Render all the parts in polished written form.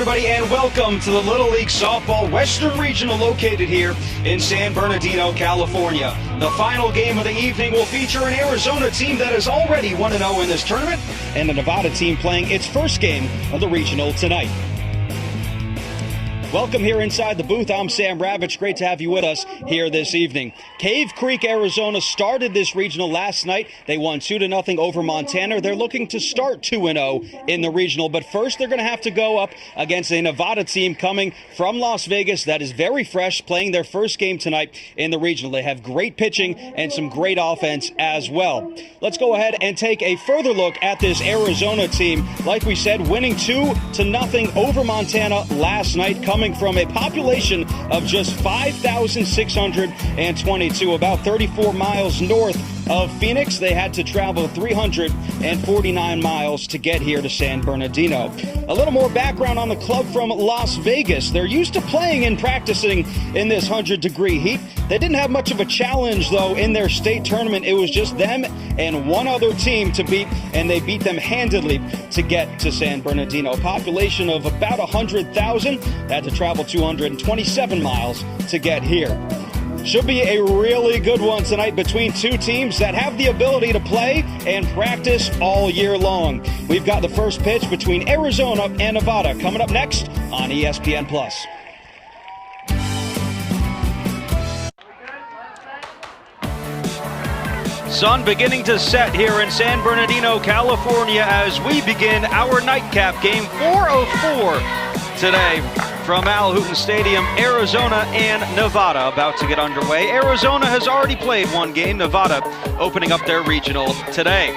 everybody, and welcome to the Little League Softball Western Regional located here in San Bernardino, California. The final game of the evening will feature an Arizona team that is already 1-0 in this tournament and a Nevada team playing its first game of the regional tonight. Welcome here inside the booth. I'm Sam Ravitch. Great to have you with us here this evening. Cave Creek, Arizona started this regional last night. They won 2-0 over Montana. They're looking to start 2-0 in the regional, but first they're going to have to go up against a Nevada team coming from Las Vegas that is very fresh, playing their first game tonight in the regional. They have great pitching and some great offense as well. Let's go ahead and take a further look at this Arizona team. Like we said, winning 2-0 over Montana last night, coming from a population of just 5,622, about 34 miles north of Phoenix. They had to travel 349 miles to get here to San Bernardino. A little more background on the club from Las Vegas. They're used to playing and practicing in this 100-degree heat. They didn't have much of a challenge, though, in their state tournament. It was just them and one other team to beat, and they beat them handedly to get to San Bernardino. A population of about 100,000. They had to travel 227 miles to get here. Should be a really good one tonight between two teams that have the ability to play and practice all year long. We've got the first pitch between Arizona and Nevada coming up next on ESPN+. Sun beginning to set here in San Bernardino, California, as we begin our nightcap game 404 today from Al Hooten Stadium. Arizona and Nevada about to get underway. Arizona has already played one game. Nevada opening up their regional today.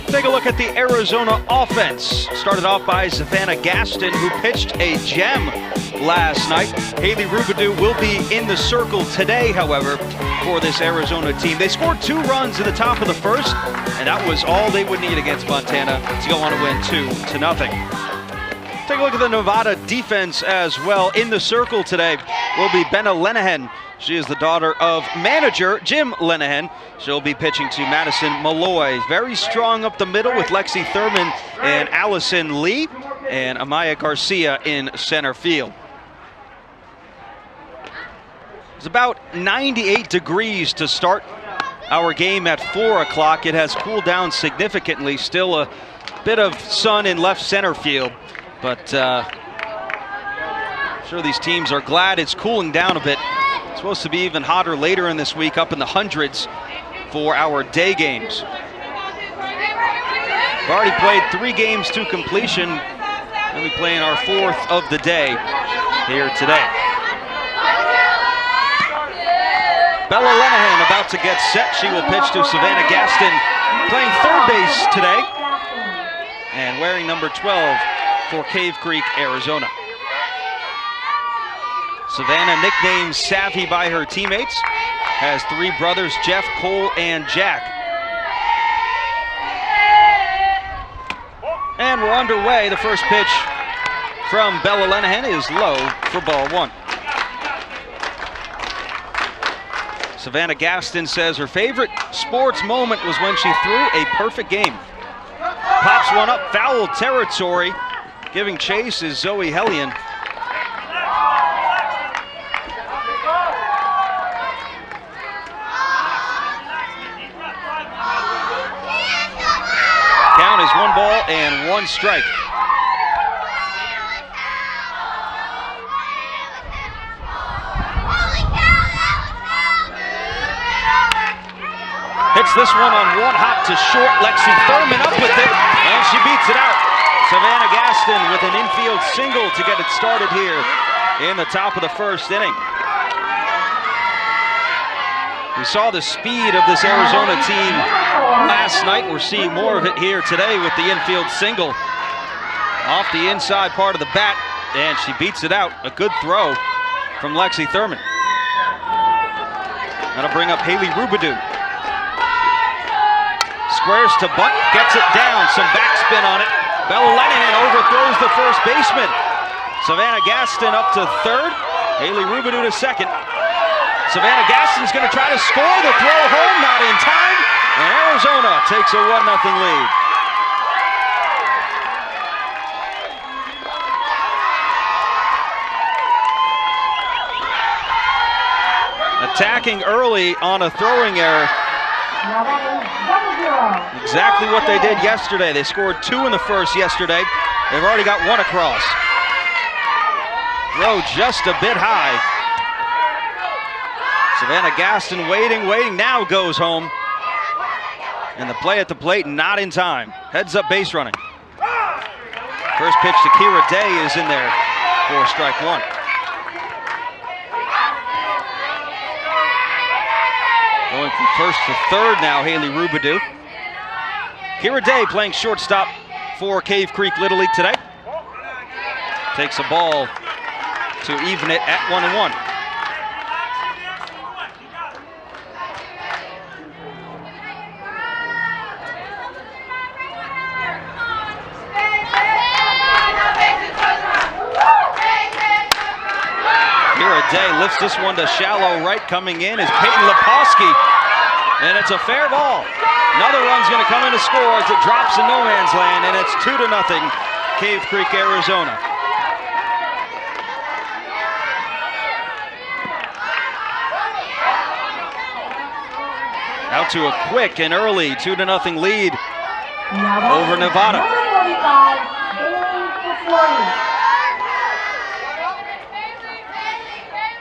Take a look at the Arizona offense. Started off by Savannah Gaston, who pitched a gem last night. Haley Rubidoux will be in the circle today, however, for this Arizona team. They scored 2 runs in the top of the first, and that was all they would need against Montana to go on to win 2-0. Take a look at the Nevada defense as well. In the circle today will be Benna Lenahan. She is the daughter of manager Jim Lenahan. She'll be pitching to Madison Malloy. Very strong up the middle with Lexi Thurman and Allison Lee, and Amaya Garcia in center field. It's about 98 degrees to start our game at 4 o'clock. It has cooled down significantly. Still a bit of sun in left center field, but I'm sure these teams are glad it's cooling down a bit. It's supposed to be even hotter later in this week, up in the hundreds for our day games. We've already played 3 games to completion, and we're playing our 4th of the day here today. Bella Lenahan about to get set. She will pitch to Savannah Gaston, playing third base today, and wearing number 12 for Cave Creek, Arizona. Savannah, nicknamed Savvy by her teammates, has 3 brothers, Jeff, Cole, and Jack. And we're underway. The first pitch from Bella Lenahan is low for ball 1. Savannah Gaston says her favorite sports moment was when she threw a perfect game. Pops one up, foul territory. Giving chase is Zoe Hellion. Count is 1 ball and 1 strike. Hits this one on 1 hop to short. Lexi Thurman up with it, and she beats it out. Savannah Gaston with an infield single to get it started here in the top of the first inning. We saw the speed of this Arizona team last night. We're seeing more of it here today with the infield single off the inside part of the bat, and she beats it out. A good throw from Lexi Thurman. That'll bring up Haley Rubidoux. Squares to bunt, gets it down, some backspin on it. Bella Lenahan overthrows the first baseman. Savannah Gaston up to third, Haley Rubidoux to second. Savannah Gaston's going to try to score, the throw home, not in time, and Arizona takes a 1-0 lead. attacking early on a throwing error. Exactly what they did yesterday. They scored 2 in the first yesterday. They've already got 1 across. Throw just a bit high. Savannah Gaston waiting, now goes home. And the play at the plate not in time. Heads up base running. First pitch to Kira Day is in there for strike 1. Going from first to third now, Haley Rubidou. Kira Day playing shortstop for Cave Creek Little League today. Takes a ball to even it at 1-1. Kira Day lifts this one to shallow right. Coming in is Peyton Leposki, and it's a fair ball. Another run's going to come in to score as it drops in no man's land, and it's 2-0 Cave Creek, Arizona. Out to a quick and early 2-0 lead over Nevada.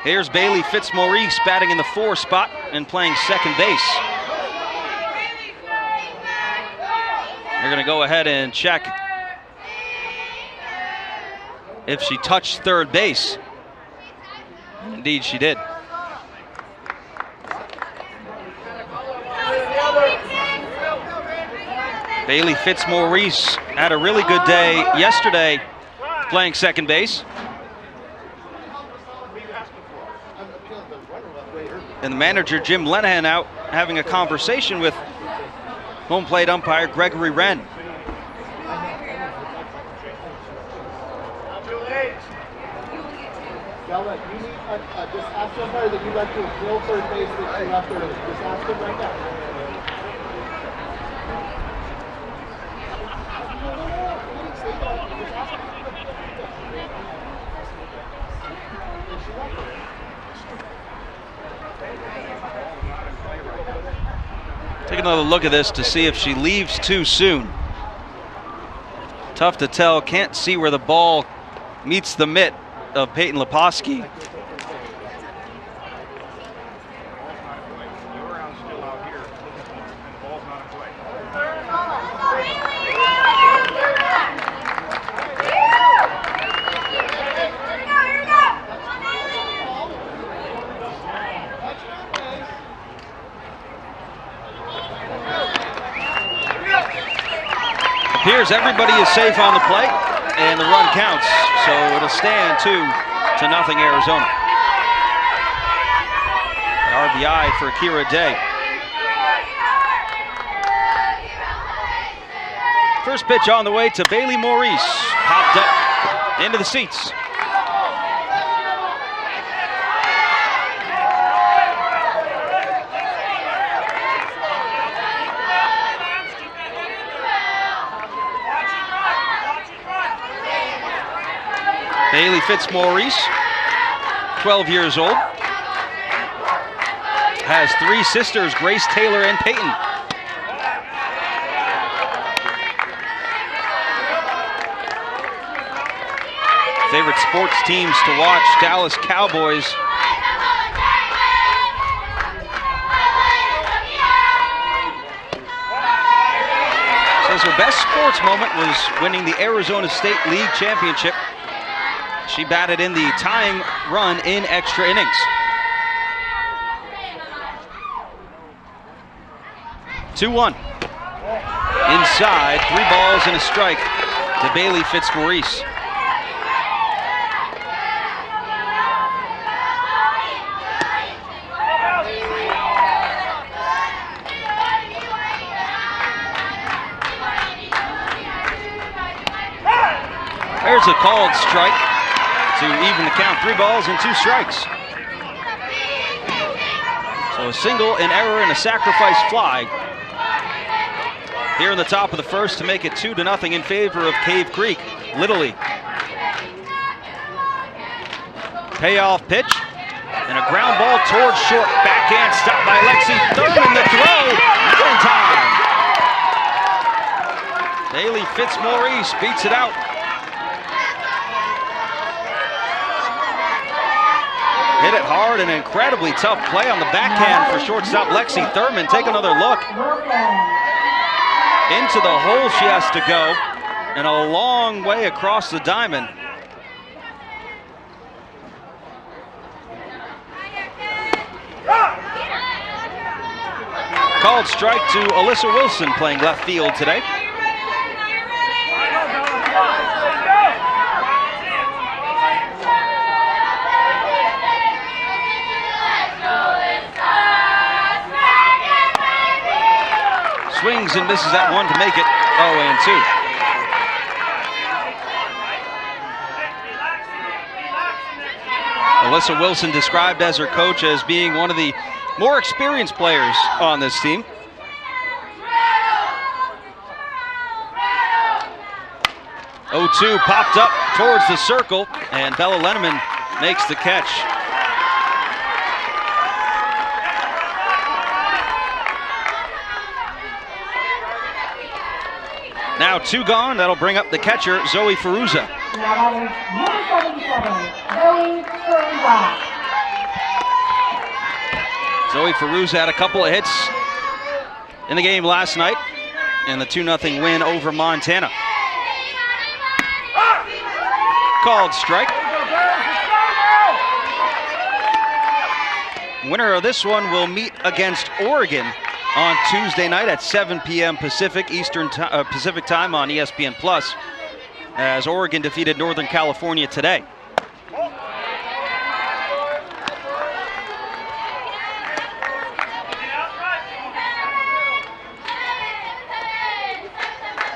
Here's Bailey Fitzmaurice batting in the 4 spot and playing second base. They're going to go ahead and check if she touched third base. Indeed, she did. Bailey Fitzmaurice had a really good day yesterday playing second base. And the manager, Jim Lenahan, out having a conversation with home plate umpire Gregory Wren. You need just ask umpire that you left to fill third base that you left early. Just ask him right now. Take another look at this to see if she leaves too soon. Tough to tell, can't see where the ball meets the mitt of Peyton Leposki. Appears everybody is safe on the plate, and the run counts, so it'll stand 2-0 Arizona. An RBI for Kira Day. First pitch on the way to Bailey Maurice, popped up into the seats. Bailey Fitzmaurice, 12 years old, has 3 sisters, Grace, Taylor, and Peyton. Favorite sports teams to watch, Dallas Cowboys. Says her best sports moment was winning the Arizona State League Championship. She batted in the tying run in extra innings. 2-1. Inside, 3 balls and a strike to Bailey Fitzmaurice. There's a called strike to even the count, 3 balls and 2 strikes. So a single, an error, and a sacrifice fly here in the top of the first to make it 2-0 in favor of Cave Creek Little League. Payoff pitch and a ground ball towards short, backhand, stopped by Lexi Thurman, the throw, not in time. Haley Fitzmaurice beats it out. Hit it hard, an incredibly tough play on the backhand for shortstop Lexi Thurman. Take another look. Into the hole she has to go, and a long way across the diamond. Called strike to Alyssa Wilson, playing left field today. Swings and misses that one to make it 0-2. Alyssa Wilson, described as her coach as being one of the more experienced players on this team. Oh-2 popped up towards the circle, and Bella Lenneman makes the catch. Now 2 gone, that'll bring up the catcher, Zoe Ferruza. Zoe Ferruza had a couple of hits in the game last night in the 2-0 win over Montana. Called strike. Winner of this one will meet against Oregon on Tuesday night at 7 p.m. Pacific time on ESPN Plus, as Oregon defeated Northern California today.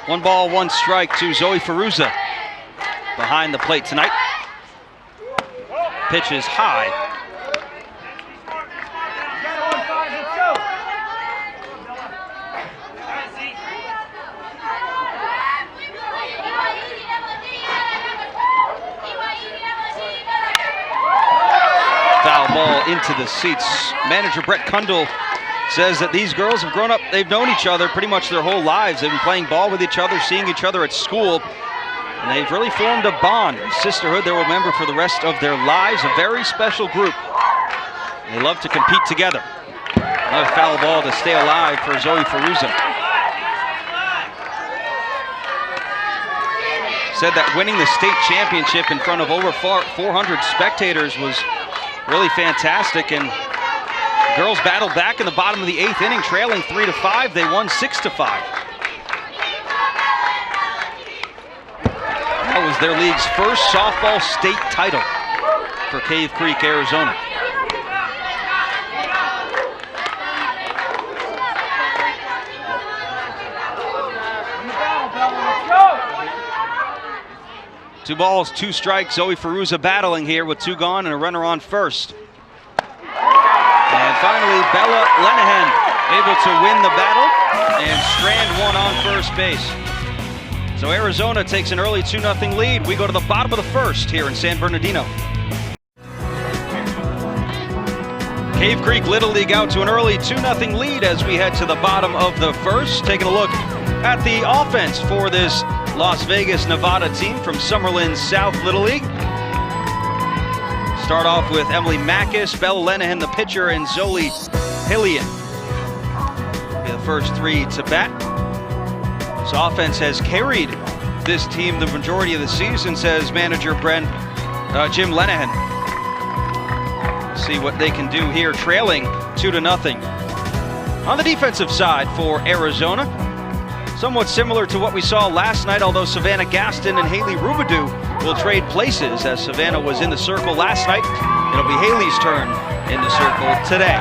One ball, one strike to Zoe Ferruza behind the plate tonight. Pitch is high. Foul ball into the seats. Manager Brett Kundle says that these girls have grown up, they've known each other pretty much their whole lives. They've been playing ball with each other, seeing each other at school, and they've really formed a bond, a sisterhood they will remember for the rest of their lives. A very special group. They love to compete together. Another foul ball to stay alive for Zoe Ferruza. Said that winning the state championship in front of over 400 spectators was really fantastic, and girls battled back in the bottom of the 8th inning, trailing 3-5. They won 6-5. That was their league's first softball state title for Cave Creek, Arizona. Two balls, 2 strikes. Zoe Ferruza battling here with 2 gone and a runner on first. And finally, Bella Lenehan able to win the battle and strand one on first base. So Arizona takes an early 2-0 lead. We go to the bottom of the first here in San Bernardino. Cave Creek Little League out to an early 2-0 lead as we head to the bottom of the first. Taking a look at the offense for this Las Vegas, Nevada team from Summerlin South Little League. Start off with Emily Mackis, Bella Lenehan, the pitcher, and Zoe Hillian. The first 3 to bat. This offense has carried this team the majority of the season, says manager Jim Lenehan. See what they can do here, trailing 2-0. On the defensive side for Arizona, somewhat similar to what we saw last night, although Savannah Gaston and Haley Rubidou will trade places, as Savannah was in the circle last night. It'll be Haley's turn in the circle today.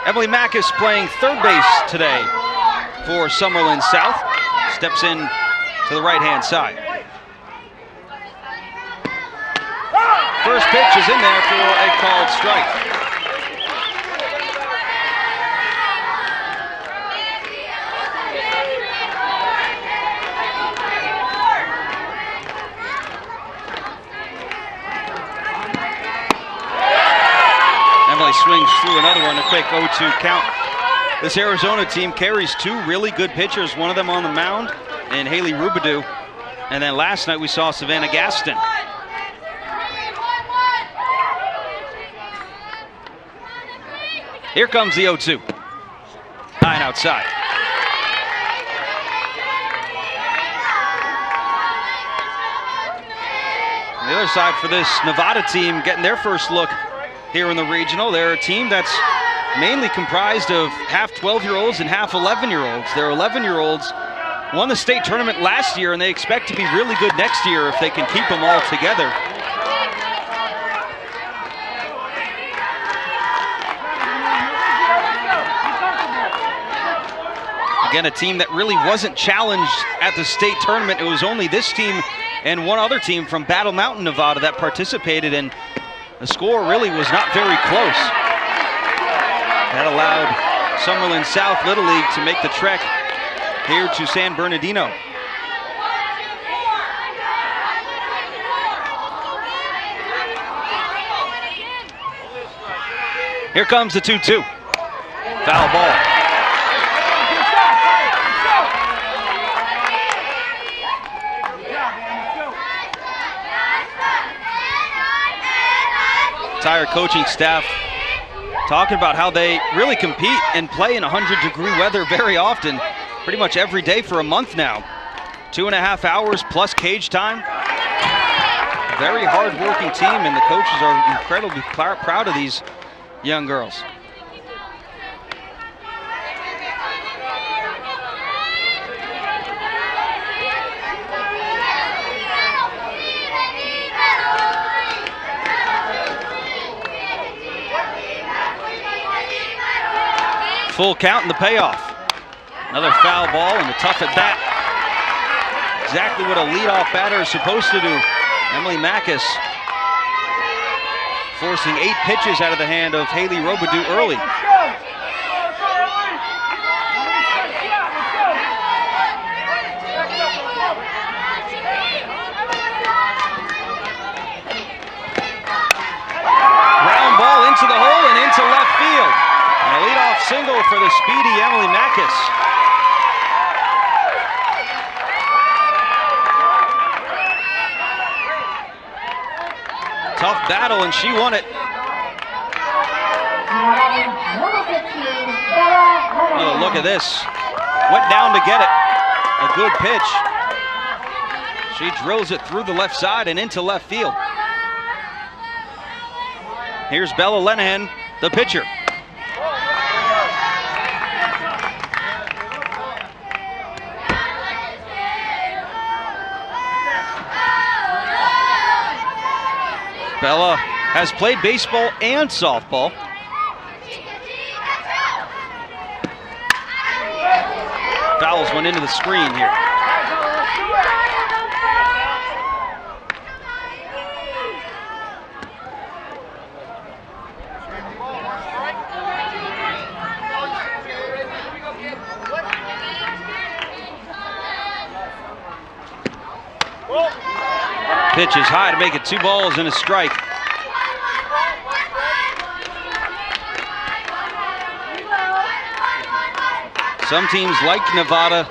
Emily Mackis playing third base today for Summerlin South. Steps in to the right-hand side. First pitch is in there for a called strike. Finally swings through another one, a quick 0-2 count. This Arizona team carries two really good pitchers, one of them on the mound, and Haley Rubidoux. And then last night we saw Savannah Gaston. Here comes the 0-2. High and outside. On the other side for this Nevada team, getting their first look here in the regional. They're a team that's mainly comprised of half 12-year-olds and half 11-year-olds. Their 11-year-olds won the state tournament last year, and they expect to be really good next year if they can keep them all together. Again, a team that really wasn't challenged at the state tournament. It was only this team and one other team from Battle Mountain, Nevada that participated, and the score really was not very close. That allowed Summerlin South Little League to make the trek here to San Bernardino. Here comes the 2-2. Foul ball. Entire coaching staff talking about how they really compete and play in 100-degree weather very often, pretty much every day for a month now. 2.5 hours plus cage time. Very hard-working team, and the coaches are incredibly proud of these young girls. Full count and the payoff. Another foul ball and a tough at bat. Exactly what a leadoff batter is supposed to do. Emily Mackes forcing 8 pitches out of the hand of Haley Rubidoux early. Ground ball into the hole and into left field. And a leadoff single for the speedy Emily Mackes. Tough battle, and she won it. Oh, look at this. Went down to get it. A good pitch. She drills it through the left side and into left field. Here's Bella Lenahan, the pitcher. Bella has played baseball and softball. Fouls went into the screen here. Pitch is high to make it 2 balls and a strike. Some teams like Nevada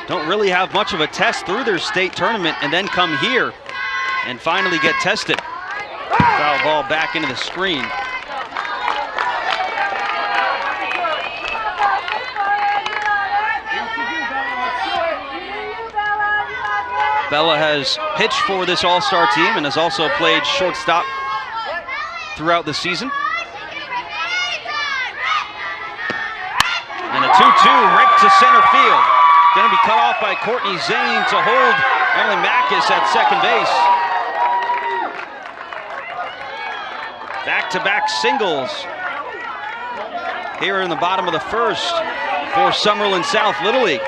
don't really have much of a test through their state tournament and then come here and finally get tested. Foul ball back into the screen. Bella has pitched for this all-star team and has also played shortstop throughout the season. And a 2-2 right to center field. Going to be cut off by Courtney Zane to hold Emily Mackes at second base. Back-to-back singles here in the bottom of the first for Summerlin South Little League.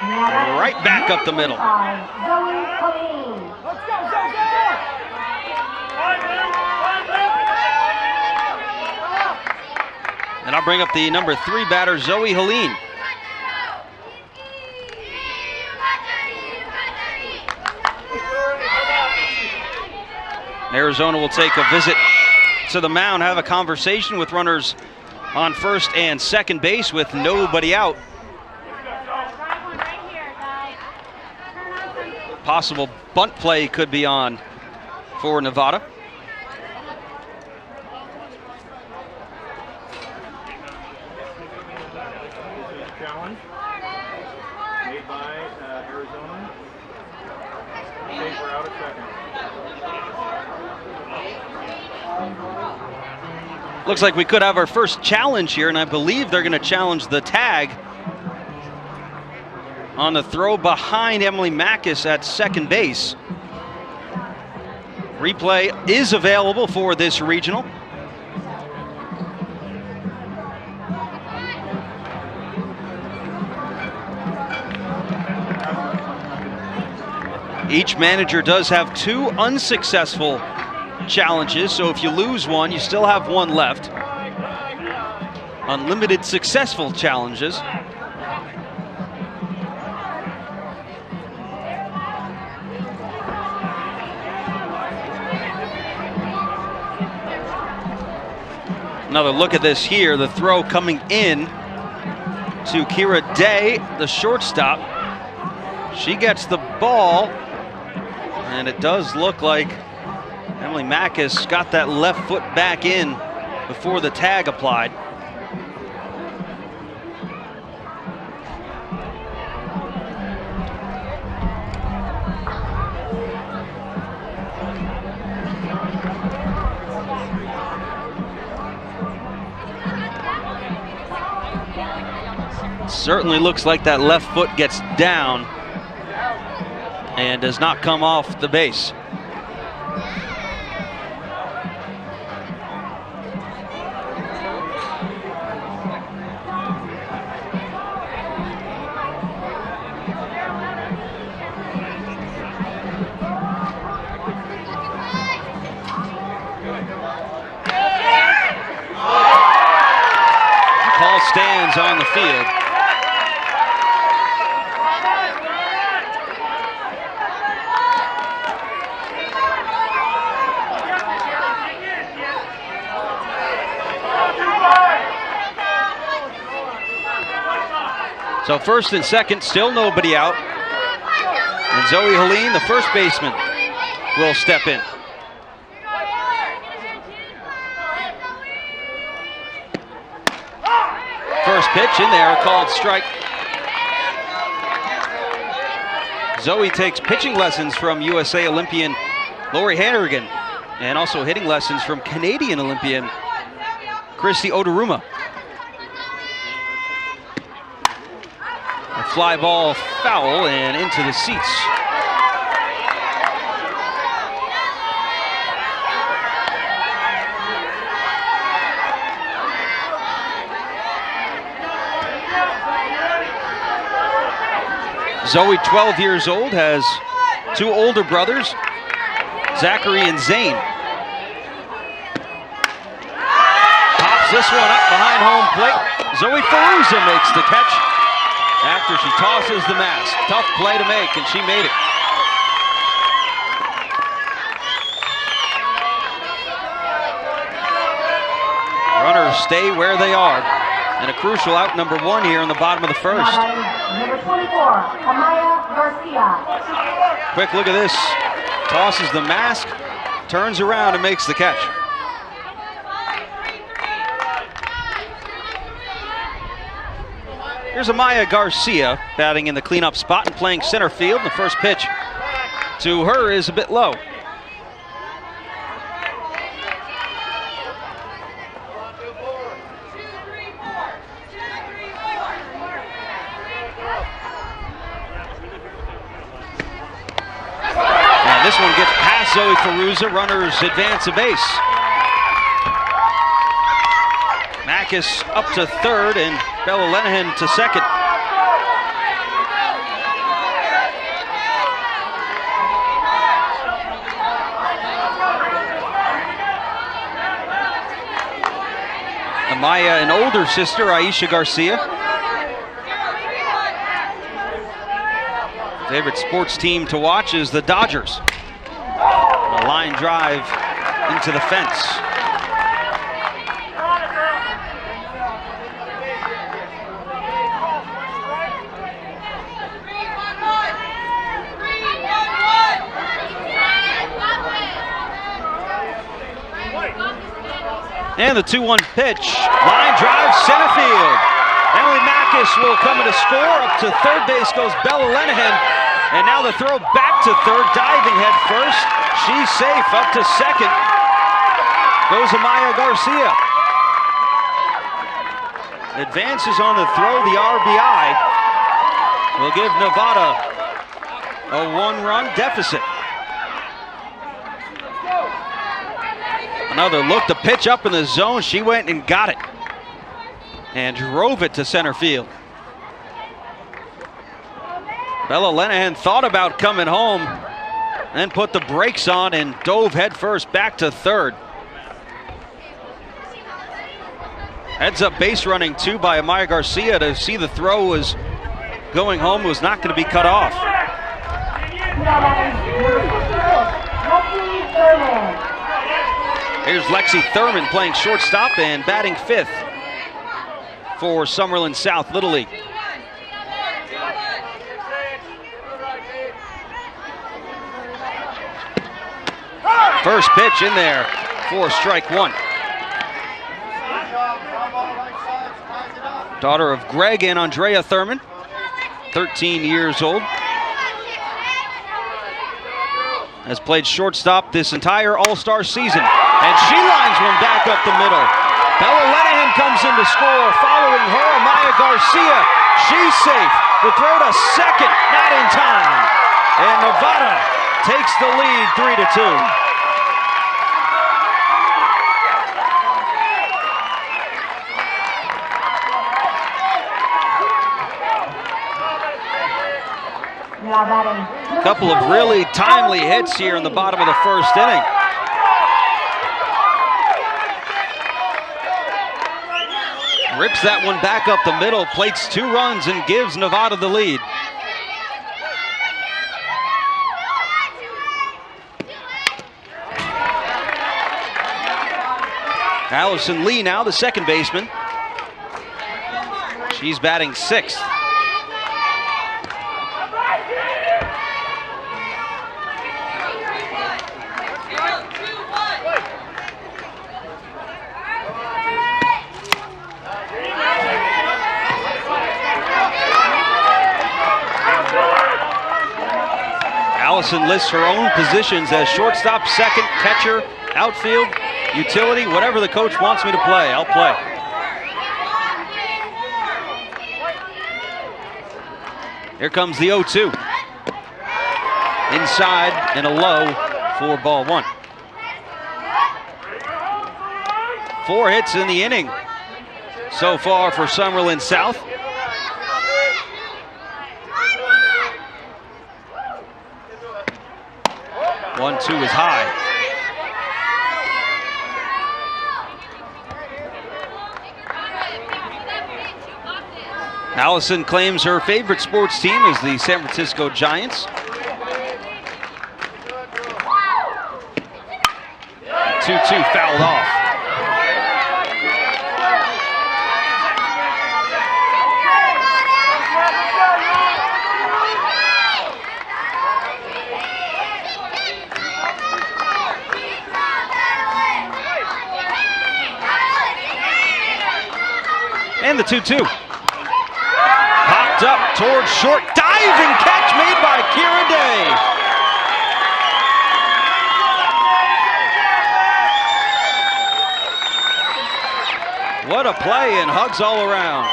Right back up the middle. And I'll bring up the number 3 batter, Zoe Helene. Arizona will take a visit to the mound, have a conversation with runners on first and second base with nobody out. Possible bunt play could be on for Nevada. Challenge made by Arizona. We're out a second. Looks like we could have our first challenge here, and I believe they're going to challenge the tag on the throw behind Emily Mackes at second base. Replay is available for this regional. Each manager does have 2 unsuccessful challenges, so if you lose one, you still have one left. Unlimited successful challenges. Another look at this here, the throw coming in to Kira Day, the shortstop. She gets the ball, and it does look like Emily Mackes got that left foot back in before the tag applied. Certainly looks like that left foot gets down and does not come off the base. Call stands on the field. So first and second, still nobody out. And Zoe Helene, the first baseman, will step in. First pitch in there, called strike. Zoe takes pitching lessons from USA Olympian Lori Hannigan and also hitting lessons from Canadian Olympian Christy Odoruma. A fly ball foul and into the seats. Zoe, 12 years old, has 2 older brothers, Zachary and Zane. Pops this one up behind home plate. Zoe Ferruza makes the catch after she tosses the mask. Tough play to make, and she made it. Runners stay where they are. And a crucial out, number 1 here in the bottom of the first. Number 24, Amaya Garcia. Quick look at this. Tosses the mask, turns around and makes the catch. Here's Amaya Garcia batting in the cleanup spot and playing center field. The first pitch to her is a bit low. This one gets past Zoe Ferruza. Runners advance a base. Mackes up to third and Bella Lenehan to second. Amaya, an older sister, Aisha Garcia. Favorite sports team to watch is the Dodgers. A line drive into the fence. And the 2-1 pitch. Line drive, center field. Emily Mackis will come in to score. Up to third base goes Bella Lenahan. And now the throw back to third, diving head first. She's safe. Up to second goes Amaya Garcia. Advances on the throw, the RBI will give Nevada a 1-run deficit. Another look, the pitch up in the zone. She went and got it and drove it to center field. Bella Lenahan thought about coming home, then put the brakes on and dove headfirst back to third. Heads up base running too by Amaya Garcia to see the throw was going home, was not going to be cut off. Here's Lexi Thurman playing shortstop and batting fifth for Summerlin South Little League. First pitch in there for strike one. Daughter of Greg and Andrea Thurman, 13 years old. Has played shortstop this entire All-Star season. And she lines one back up the middle. Bella Lenahan comes in to score. Following her, Amaya Garcia. She's safe. The throw to second, not in time. And Nevada takes the lead 3-2. Couple of really timely hits here in the bottom of the first inning. Rips that one back up the middle, plates 2 runs and gives Nevada the lead. Allison Lee now, the second baseman. She's batting sixth. Allison lists her own positions as shortstop, second, catcher, outfield, utility, whatever the coach wants me to play, I'll play. Here comes the 0-2. Inside and a low for ball one. 4 hits in the inning so far for Summerlin South. 1-2 is high. Allison claims her favorite sports team is the San Francisco Giants. 2-2 fouled off. And the 2-2. Popped up towards short. Diving catch made by Kira Day. What a play and hugs all around.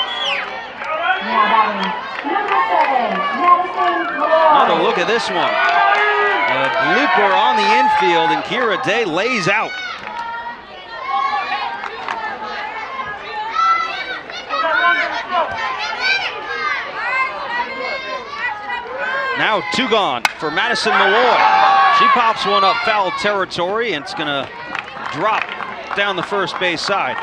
Another look at this one. A blooper on the infield and Kira Day lays out. Now 2 gone for Madison Malloy. She pops one up foul territory and it's gonna drop down the first base side.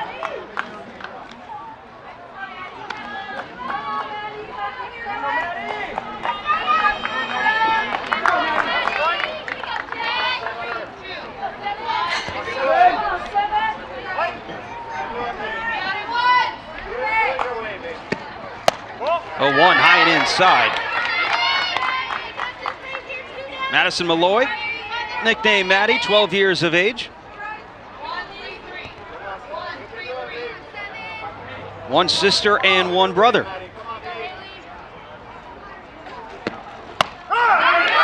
Oh, 1 high and inside. Madison Malloy, nicknamed Maddie, 12 years of age. One sister and one brother.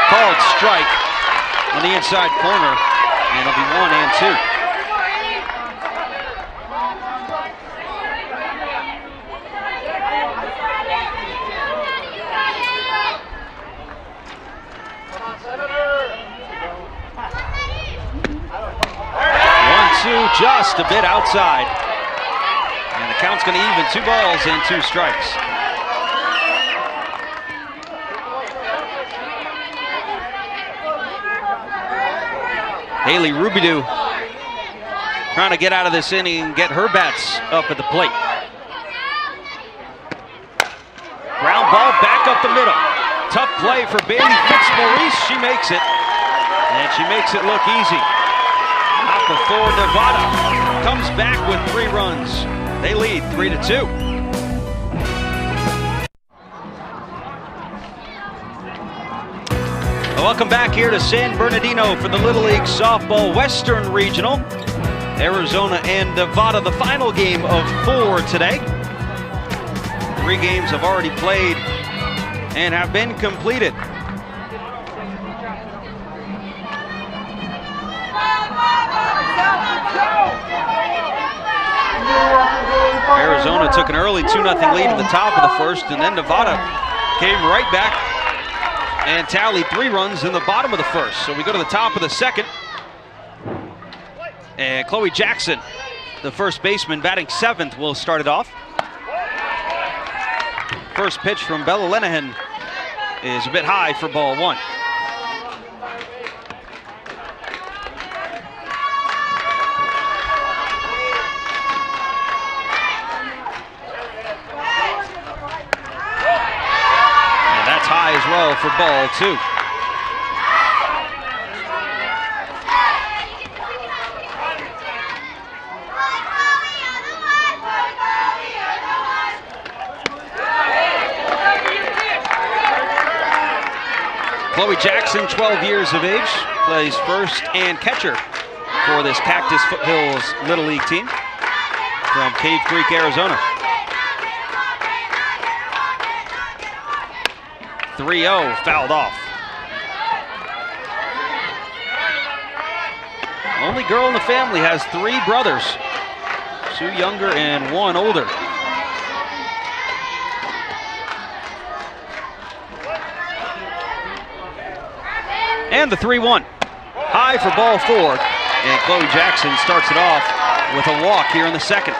Called strike on the inside corner, and it'll be 1 and 2. Just a bit outside. And the count's going to even 2 balls and 2 strikes. Haley Rubidoux trying to get out of this inning and get her bats up at the plate. Ground ball back up the middle. Tough play for Bailey Fitzmaurice. She makes it. And she makes it look easy. Out before Nevada comes back with 3 runs. They lead 3-2. Welcome back here to San Bernardino for the Little League Softball Western Regional. Arizona and Nevada, the final game of 4 today. 3 games have already played and have been completed. Arizona took an early 2-0 lead in the top of the first, and then Nevada came right back and tallied 3 runs in the bottom of the first. So we go to the top of the second, and Chloe Jackson, the first baseman, batting 7th, will start it off. First pitch from Bella Lenahan is a bit high for ball 1. High as well for ball 2. Chloe Jackson, 12 years of age, plays first and catcher for this Cactus Foothills Little League team from Cave Creek, Arizona. 3-0, fouled off. Only girl in the family has 3 brothers, 2 younger and 1 older. And the 3-1. High for ball 4, and Chloe Jackson starts it off with a walk here in the second.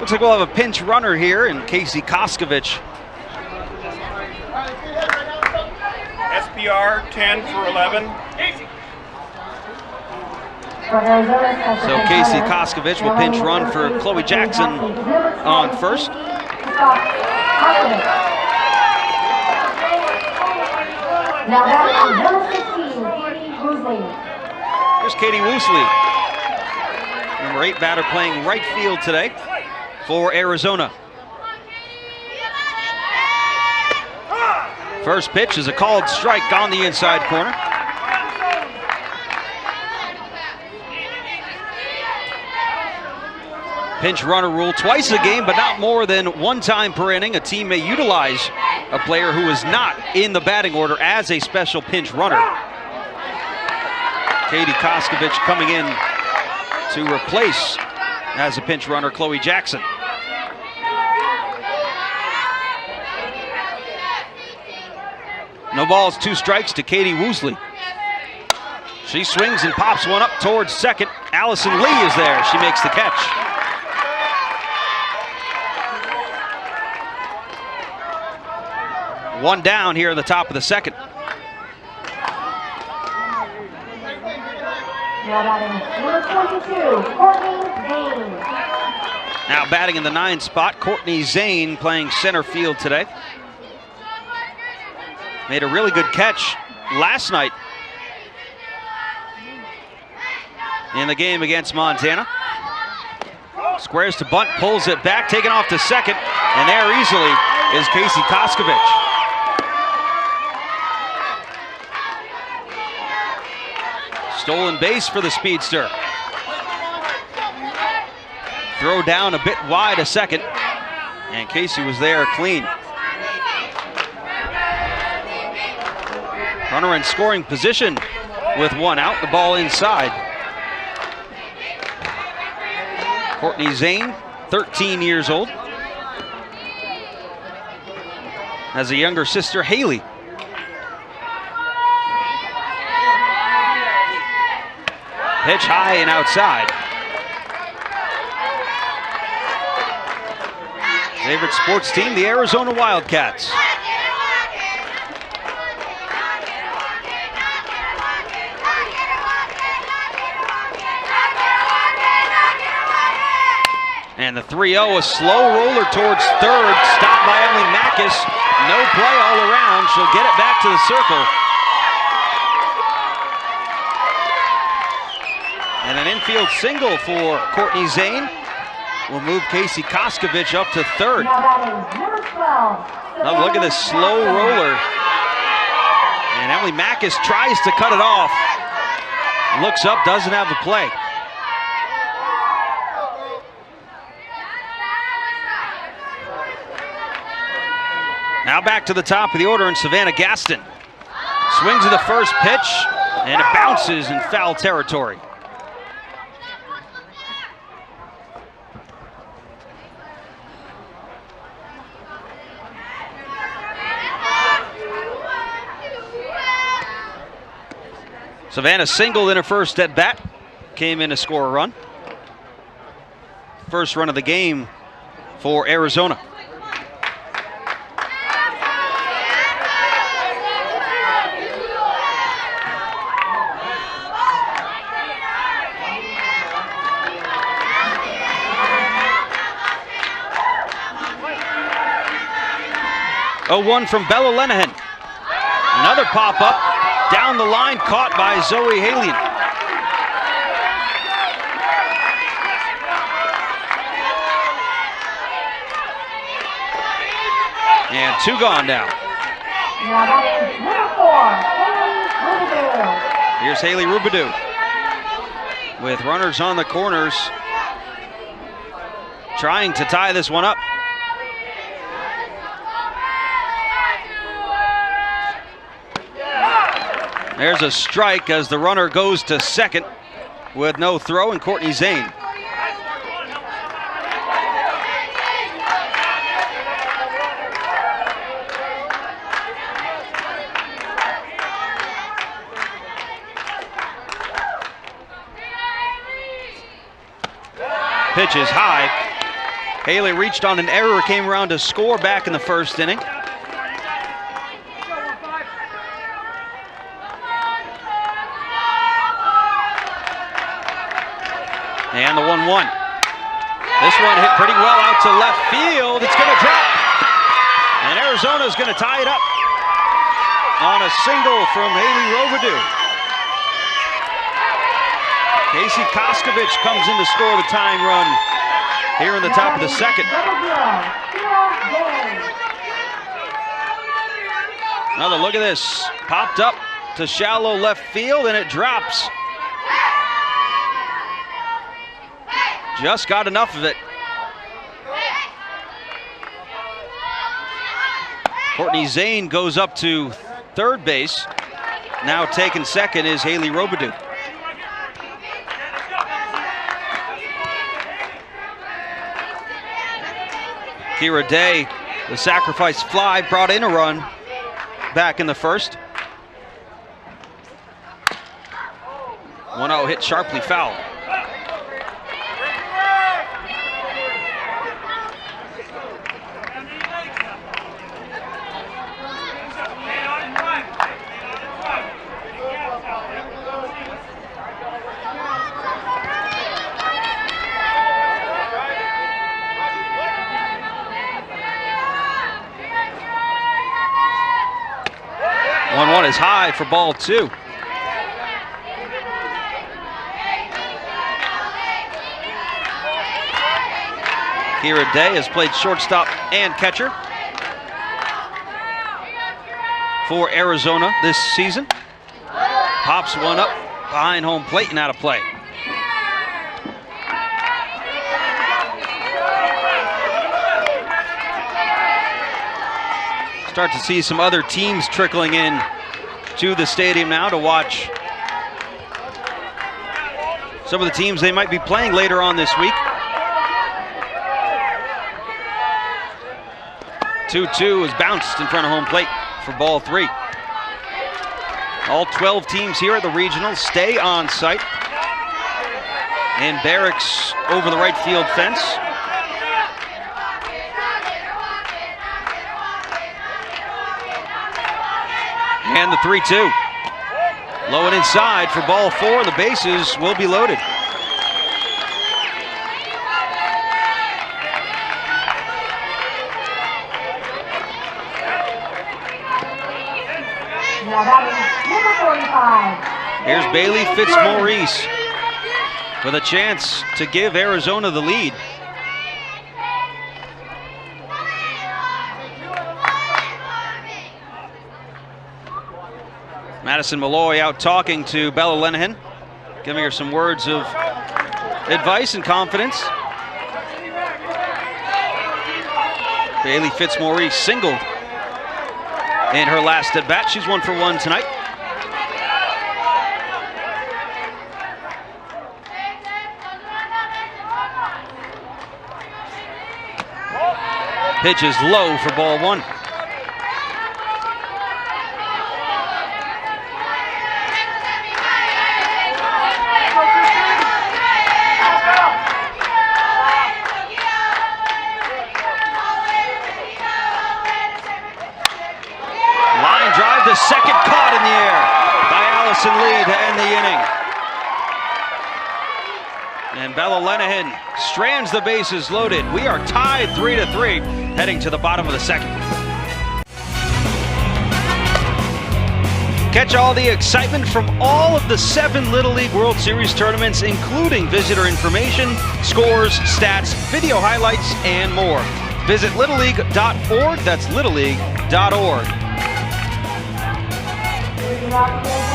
Looks like we'll have a pinch runner here in Casey Koskovich. SPR 10 for 11. So Casey Koskovich will pinch run for Chloe Jackson on first. Now that's number 16, Katie Woosley. Here's Katie Woosley, number 8 batter, playing right field today for Arizona. First pitch is a called strike on the inside corner. Pinch runner rule twice a game, but not more than 1 time per inning. A team may utilize a player who is not in the batting order as a special pinch runner. Katie Koskovich coming in to replace, as a pinch runner, Chloe Jackson. No balls, 2 strikes to Katie Woosley. She swings and pops one up towards second. Allison Lee is there. She makes the catch. One down here in the top of the second. Now batting number 22, Courtney Zane. Now batting in the 9 spot, Courtney Zane, playing center field today. Made a really good catch last night in the game against Montana. Squares to bunt, pulls it back, taken off to second, and there easily is Casey Koskovich. Stolen base for the speedster. Throw down a bit wide a second, and Casey was there clean. Runner in scoring position with one out, the ball inside. Courtney Zane, 13 years old. Has a younger sister, Haley. Pitch high and outside. Favorite sports team, the Arizona Wildcats. And the 3-0, a slow roller towards third, stopped by Emily Mackis. No play all around, she'll get it back to the circle. And an infield single for Courtney Zane will move Casey Koskovich up to third. Now look at this slow roller. And Emily Mackis tries to cut it off. Looks up, doesn't have the play. Now back to the top of the order in Savannah Gaston. Swings at the first pitch, and it bounces in foul territory. Savannah singled in her first at bat, came in to score a run. First run of the game for Arizona. A 1 from Bella Lenahan. Another pop-up down the line, caught by Zoe Halian. And 2 gone now. Now that is number 4, Haley Rubidoo. Here's Haley Rubidoo with runners on the corners, trying to tie this one up. There's a strike as the runner goes to second with no throw, and Courtney Zane. Pitch is high. Haley reached on an error, came around to score back in the first inning. And the 1-1. This one hit pretty well out to left field. It's going to drop. And Arizona's going to tie it up on a single from Haley Rubidoo. Casey Koskovich comes in to score the tying run here in the top of the second. Another look at this. Popped up to shallow left field, and it drops. Just got enough of it. Courtney Zane goes up to third base. Now taking second is Haley Rubidoo. Kira Day, the sacrifice fly, brought in a run back in the first. 1-0 hit sharply foul. Is high for ball 2. Kira Day has played shortstop and catcher for Arizona this season. Pops one up behind home plate and out of play. Start to see some other teams trickling in to the stadium now to watch some of the teams they might be playing later on this week. 2-2 is bounced in front of home plate for ball 3. All 12 teams here at the regional stay on site. And Barracks over the right field fence. And the 3-2. Low and inside for ball 4. The bases will be loaded. Now that is number 45. Here's Bailey Fitzmaurice with a chance to give Arizona the lead. Madison Malloy out talking to Bella Lenahan, giving her some words of advice and confidence. Bailey Fitzmaurice singled in her last at bat. She's 1 for 1 tonight. Pitch is low for ball 1. The second caught in the air by Allison Lee to end the inning. And Bella Lenahan strands the bases loaded. We are tied 3-3, heading to the bottom of the second. Catch all the excitement from all of the 7 Little League World Series tournaments, including visitor information, scores, stats, video highlights, and more. Visit littleleague.org. That's littleleague.org.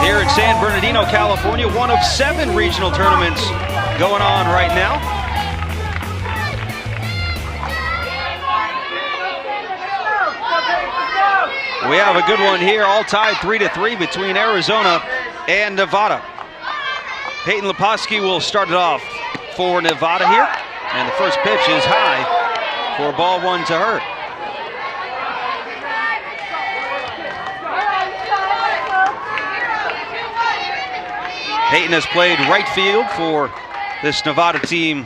Here in San Bernardino, California, one of 7 regional tournaments going on right now. We have a good one here, all tied 3-3 between Arizona and Nevada. Peyton Leposki will start it off for Nevada here, and the first pitch is high for ball 1 to her. Peyton has played right field for this Nevada team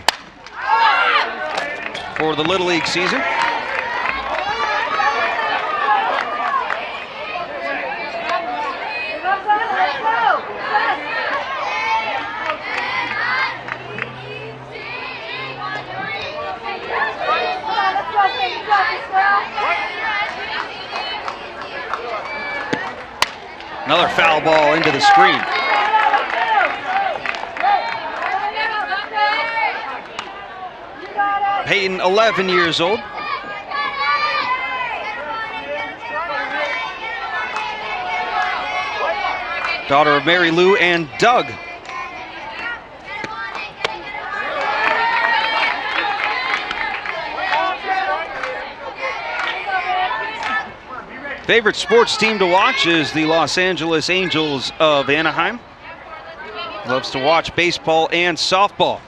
for the Little League season. Another foul ball into the screen. Peyton, 11 years old. Daughter of Mary Lou and Doug. Favorite sports team to watch is the Los Angeles Angels of Anaheim. Loves to watch baseball and softball.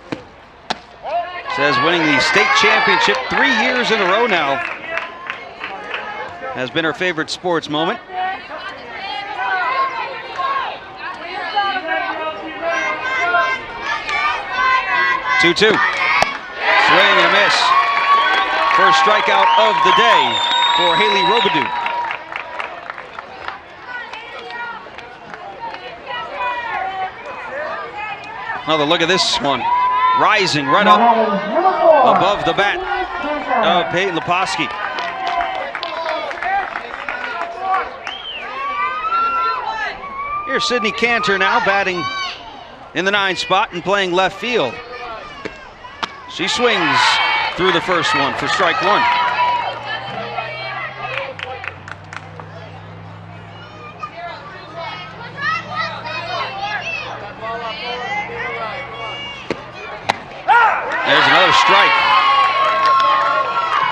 Says winning the state championship 3 years in a row now has been her favorite sports moment. Two-two. Swing and a miss. First strikeout of the day for Haley Robidoux. Another look at this one. Rising right up above the bat of Peyton Leposki. Here's Sydney Cantor now batting in the 9 spot and playing left field. She swings through the first one for strike one. There's another strike.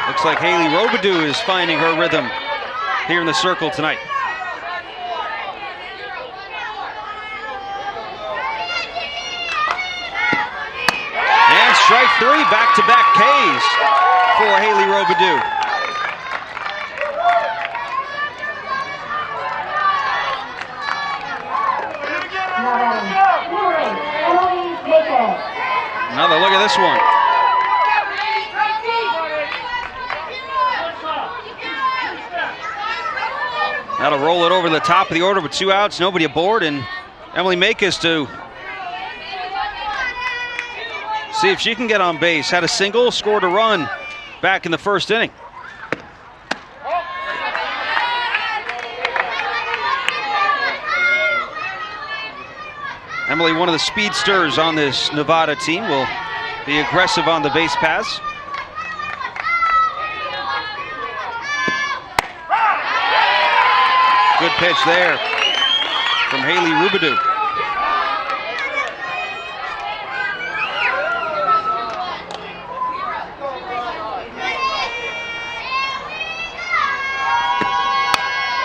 Looks like Haley Robidoux is finding her rhythm here in the circle tonight. And strike three, back-to-back Ks for Haley Robidoux. Another look at this one. Now to roll it over the top of the order with 2 outs, nobody aboard, and Emily Makis to see if she can get on base. Had a single, scored a run back in the first inning. Emily, one of the speedsters on this Nevada team, will be aggressive on the base pass. Good pitch there from Haley Robidoux.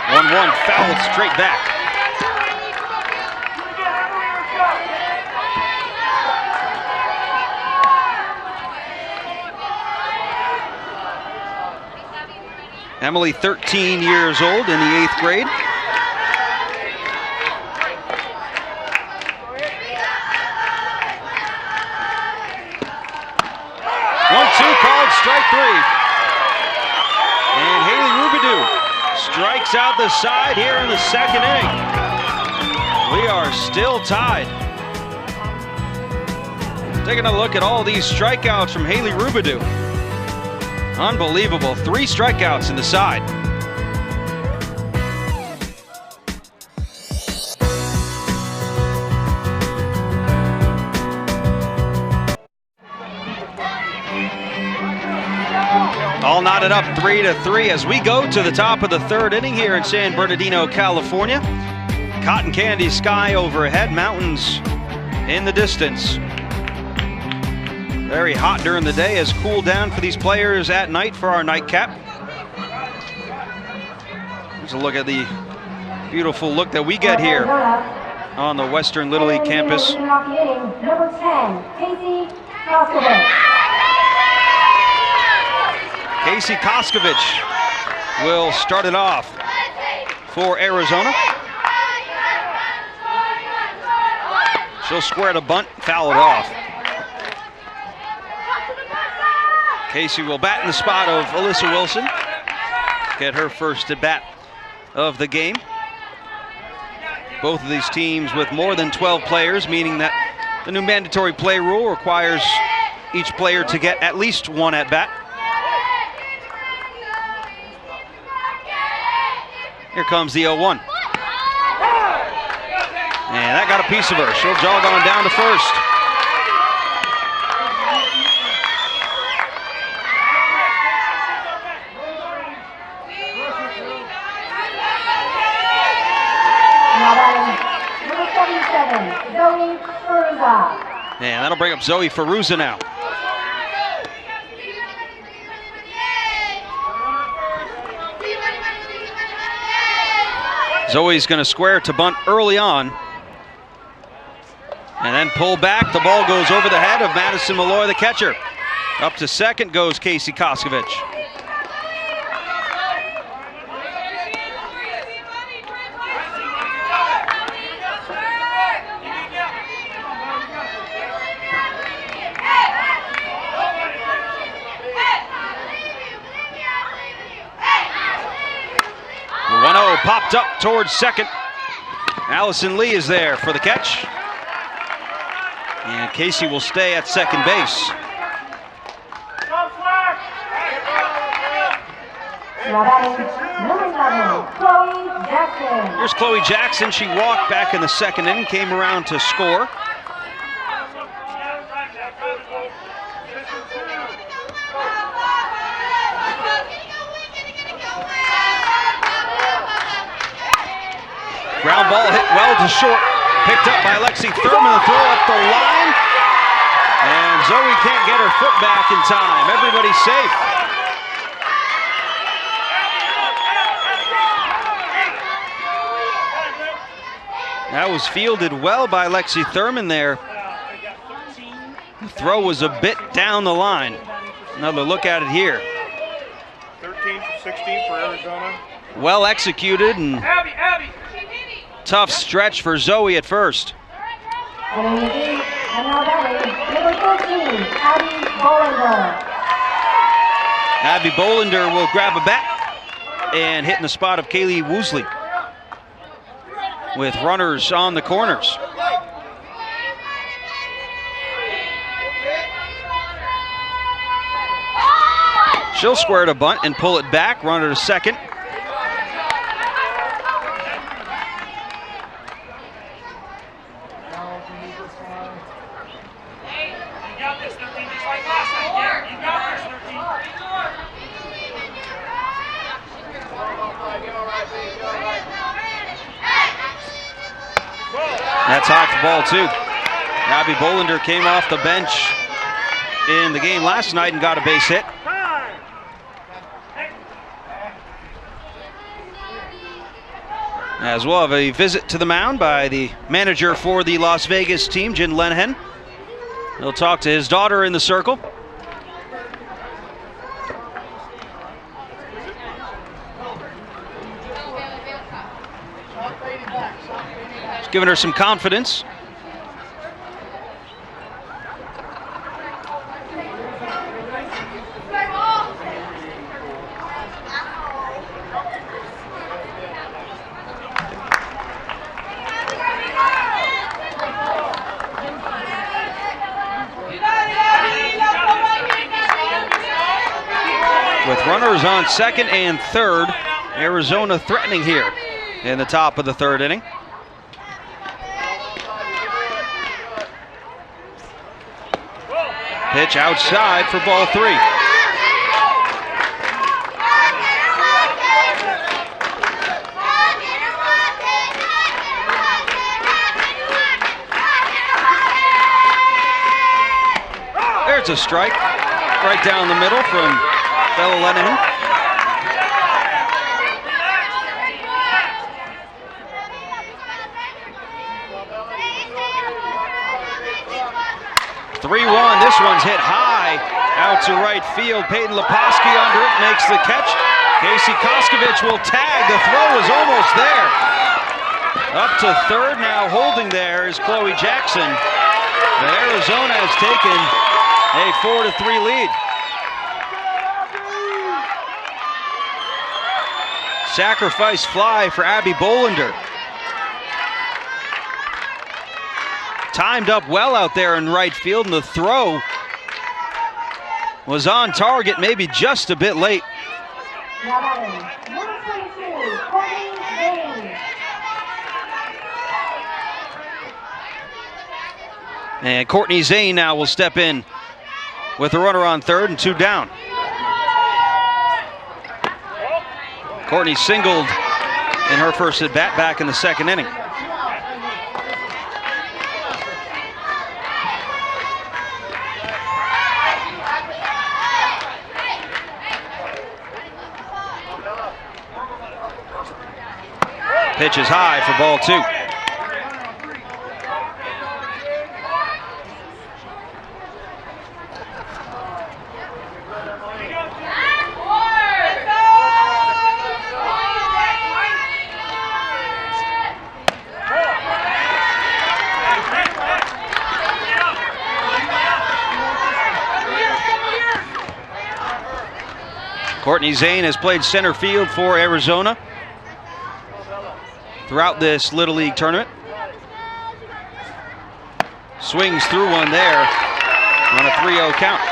One fouled straight back. Emily, 13 years old, in the 8th grade. Called strike three. And Haley Robidoux strikes out the side here in the second inning. We are still tied. Take another look at all these strikeouts from Haley Robidoux. Unbelievable, 3 strikeouts in the side. All knotted up 3-3 as we go to the top of the 3rd inning here in San Bernardino, California. Cotton candy sky overhead, mountains in the distance. Very hot during the day, has cooled down for these players at night for our nightcap. Here's a look at the beautiful look that we get here on the Western Little League campus. Number 10, Casey Koskovich. Casey Koskovich will start it off for Arizona. She'll square to bunt, foul it off. Casey will bat in the spot of Alyssa Wilson. Get her first at bat of the game. Both of these teams with more than 12 players, meaning that the new mandatory play rule requires each player to get at least 1 at bat. Here comes the 0-1. And that got a piece of her. She'll jog on down to first. Number 77, Zoe Ferruza. And that'll bring up Zoe Ferruza now. Zoe's going to square to bunt early on. And then pull back. The ball goes over the head of Madison Malloy, the catcher. Up to second goes Casey Koskovich. The 1-0 popped up towards second. Allison Lee is there for the catch. And Casey will stay at second base. Number 7, Chloe Jackson. Here's Chloe Jackson. She walked back in the second inning, came around to score. Ground ball hit well to short. Picked up by Lexi Thurman. The throw up the line. And Zoe can't get her foot back in time. Everybody's safe. That was fielded well by Lexi Thurman there. The throw was a bit down the line. Another look at it here. 13 for 16 for Arizona. Well executed and tough stretch for Zoe at first. And now batting, number 14, Abby Bollinger. Abby Bollinger will grab a bat and hit in the spot of Kaylee Woosley with runners on the corners. She'll square to bunt and pull it back, runner to second. That's high for ball two. Abby Bollinger came off the bench in the game last night and got a base hit. As well, have a visit to the mound by the manager for the Las Vegas team, Jen Lenehan. He'll talk to his daughter in the circle. Just giving her some confidence. With runners on second and third, Arizona threatening here in the top of the third inning. Pitch outside for ball three. There's a strike right down the middle from Bella Lenehan. (3-1). This one's hit high out to right field. Peyton Leposki under it, makes the catch. Casey Koskovich will tag. The throw is almost there. Up to third now, holding there is Chloe Jackson. And Arizona has taken a 4-3 lead. Sacrifice fly for Abby Bollinger. Timed up well out there in right field, and the throw was on target, maybe just a bit late. And Courtney Zane now will step in with a runner on third and two down. Courtney singled in her first at bat back in the second inning. Pitch is high for ball two. Courtney Zane has played center field for Arizona throughout this Little League tournament. Swings through one there on a 3-0 count.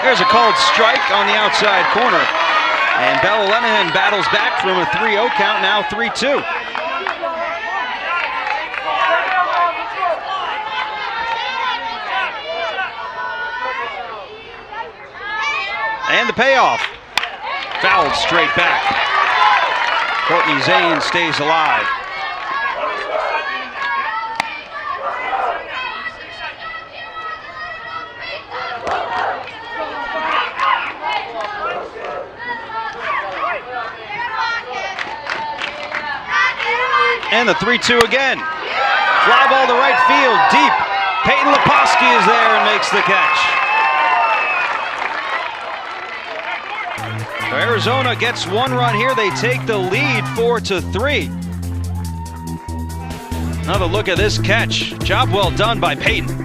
There's a called strike on the outside corner. And Bella Lenehan battles back from a 3-0 count, now 3-2. And the payoff. Fouled straight back. Courtney Zane stays alive. And the 3-2 again. Fly ball to right field, deep. Peyton Leposki is there and makes the catch. So Arizona gets one run here. They take the lead 4-3. Another look at this catch. Job well done by Peyton.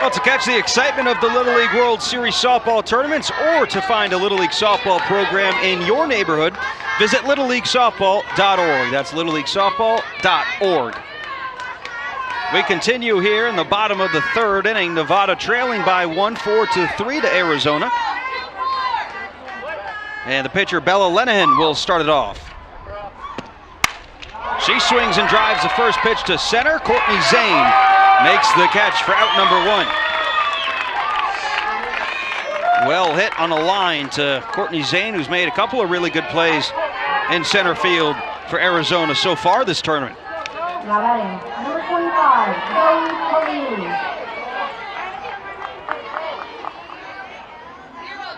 Well, to catch the excitement of the Little League World Series softball tournaments or to find a Little League softball program in your neighborhood, visit littleleaguesoftball.org. That's littleleaguesoftball.org. We continue here in the bottom of the third inning. Nevada trailing by 1, 4-3 to Arizona. And the pitcher, Bella Lenahan, will start it off. She swings and drives the first pitch to center. Courtney Zane makes the catch for out number 1. Well hit on a line to Courtney Zane, who's made a couple of really good plays in center field for Arizona so far this tournament. Now batting, number 25, Zoe Helene.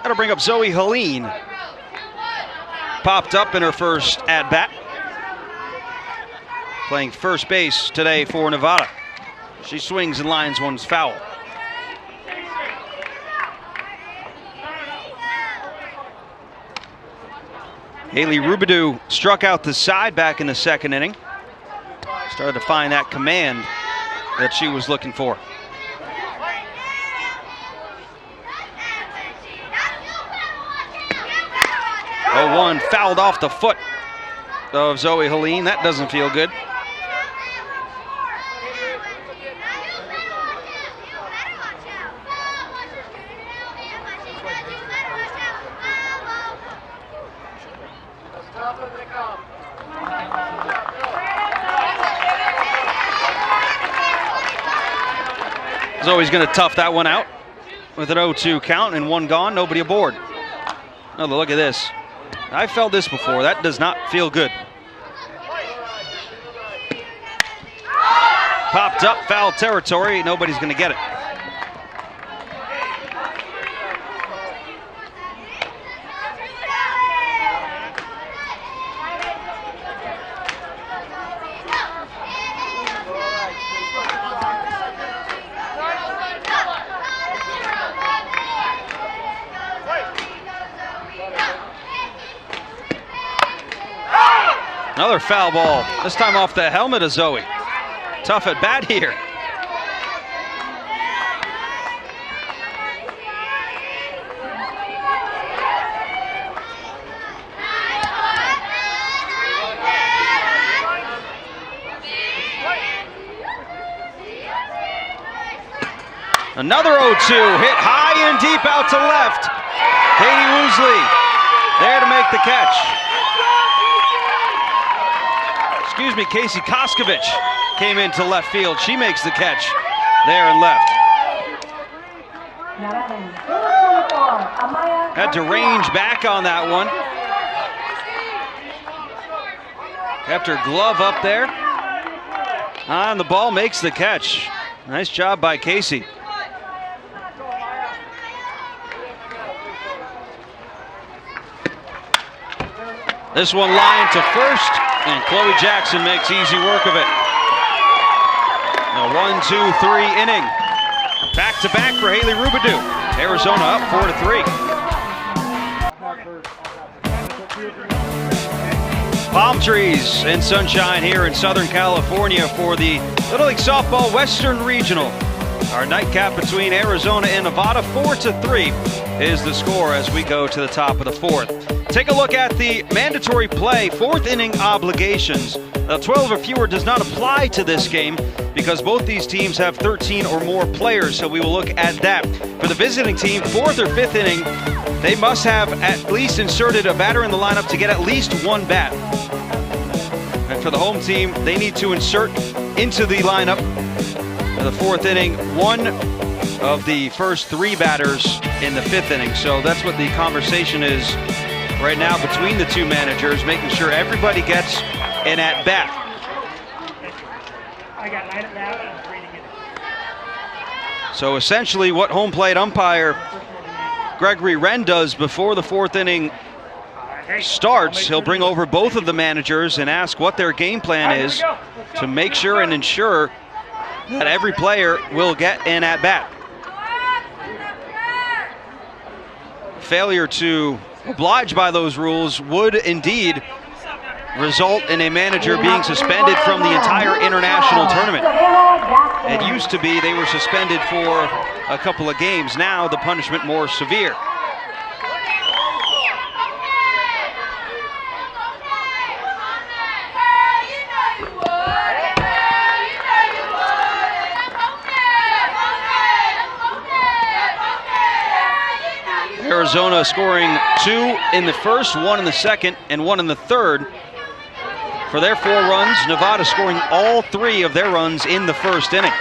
That'll bring up Zoe Helene. Popped up in her first at-bat. Playing first base today for Nevada. She swings and lines one's foul. Haley Rubidoux struck out the side back in the second inning. Started to find that command that she was looking for. 0-1 fouled off the foot of Zoe Helene. That doesn't feel good. Zoe's going to tough that one out with an 0-2 count and one gone, nobody aboard. Another look at this. I felt this before. That does not feel good. Popped up, foul territory. Nobody's going to get it. Another foul ball, this time off the helmet of Zoe. Tough at bat here. Another 0-2, hit high and deep out to left. Katie Woosley there to make the catch. Excuse me, Casey Koskovich came into left field. She makes the catch there and left. Had to range back on that one. Kept her glove up there. And the ball makes the catch. Nice job by Casey. This one lined to first, and Chloe Jackson makes easy work of it. A 1-2-3 inning. Back to back for Haley Rubidoux. Arizona up 4-3. Palm trees and sunshine here in Southern California for the Little League Softball Western Regional. Our nightcap between Arizona and Nevada, 4-3 is the score as we go to the top of the fourth. Take a look at the mandatory play, fourth inning obligations. 12 or fewer does not apply to this game because both these teams have 13 or more players, so we will look at that. For the visiting team, fourth or fifth inning, they must have at least inserted a batter in the lineup to get at least one bat. And for the home team, they need to insert into the lineup in the 4th inning one of the first 3 batters in the 5th inning. So that's what the conversation is right now between the 2 managers, making sure everybody gets an at-bat. So essentially what home plate umpire Gregory Wren does before the 4th inning starts, he'll bring over both of the managers and ask what their game plan is to make sure and ensure that every player will get an at-bat. Failure to oblige by those rules would indeed result in a manager being suspended from the entire international tournament. It used to be they were suspended for a couple of games. Now the punishment more severe. Arizona scoring 2 in the 1st, 1 in the 2nd, and 1 in the 3rd. For their 4 runs, Nevada scoring all 3 of their runs in the 1st inning.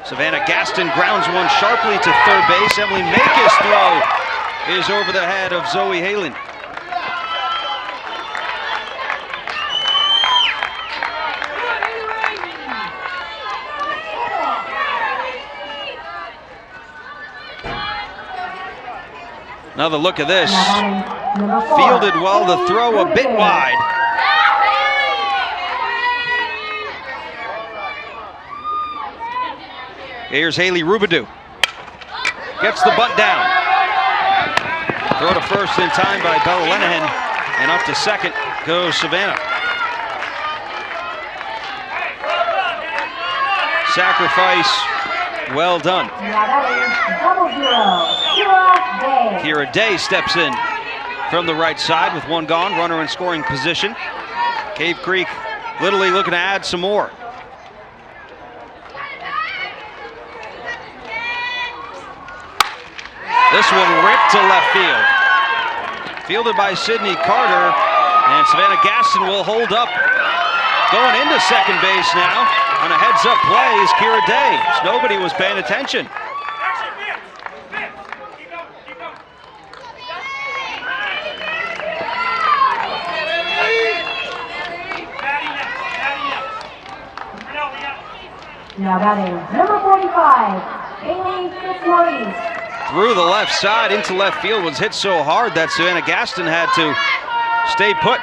Savannah Gaston grounds one sharply to 3rd base. Emily Makis' throw is over the head of Zoe Halen. Another look at this. Fielded well, the throw a bit wide. Here's Haley Rubidou. Gets the bunt down. Throw to first in time by Bella Lenahan. And up to second goes Savannah. Sacrifice well done. Kira Day steps in from the right side with 1 gone, runner in scoring position. Cave Creek Little League looking to add some more. This one ripped to left field. Fielded by Sydney Carter, and Savannah Gaston will hold up. Going into second base now on a heads-up play is Kira Day. Nobody was paying attention. Now batting, number 45, Bailey Fitzmaurice. Through the left side into left field, was hit so hard that Savannah Gaston had to stay put.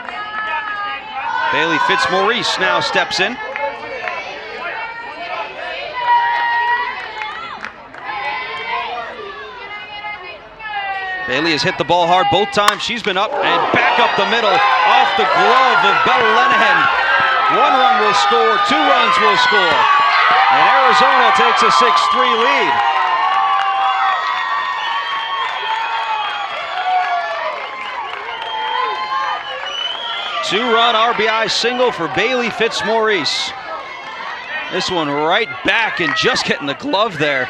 Bailey Fitzmaurice now steps in. Bailey has hit the ball hard both times. She's been up and back up the middle off the glove of Bella Lenahan. 1 run will score, 2 runs will score. And Arizona takes a 6-3 lead. Two-run RBI single for Bailey Fitzmaurice. This one right back and just getting the glove there.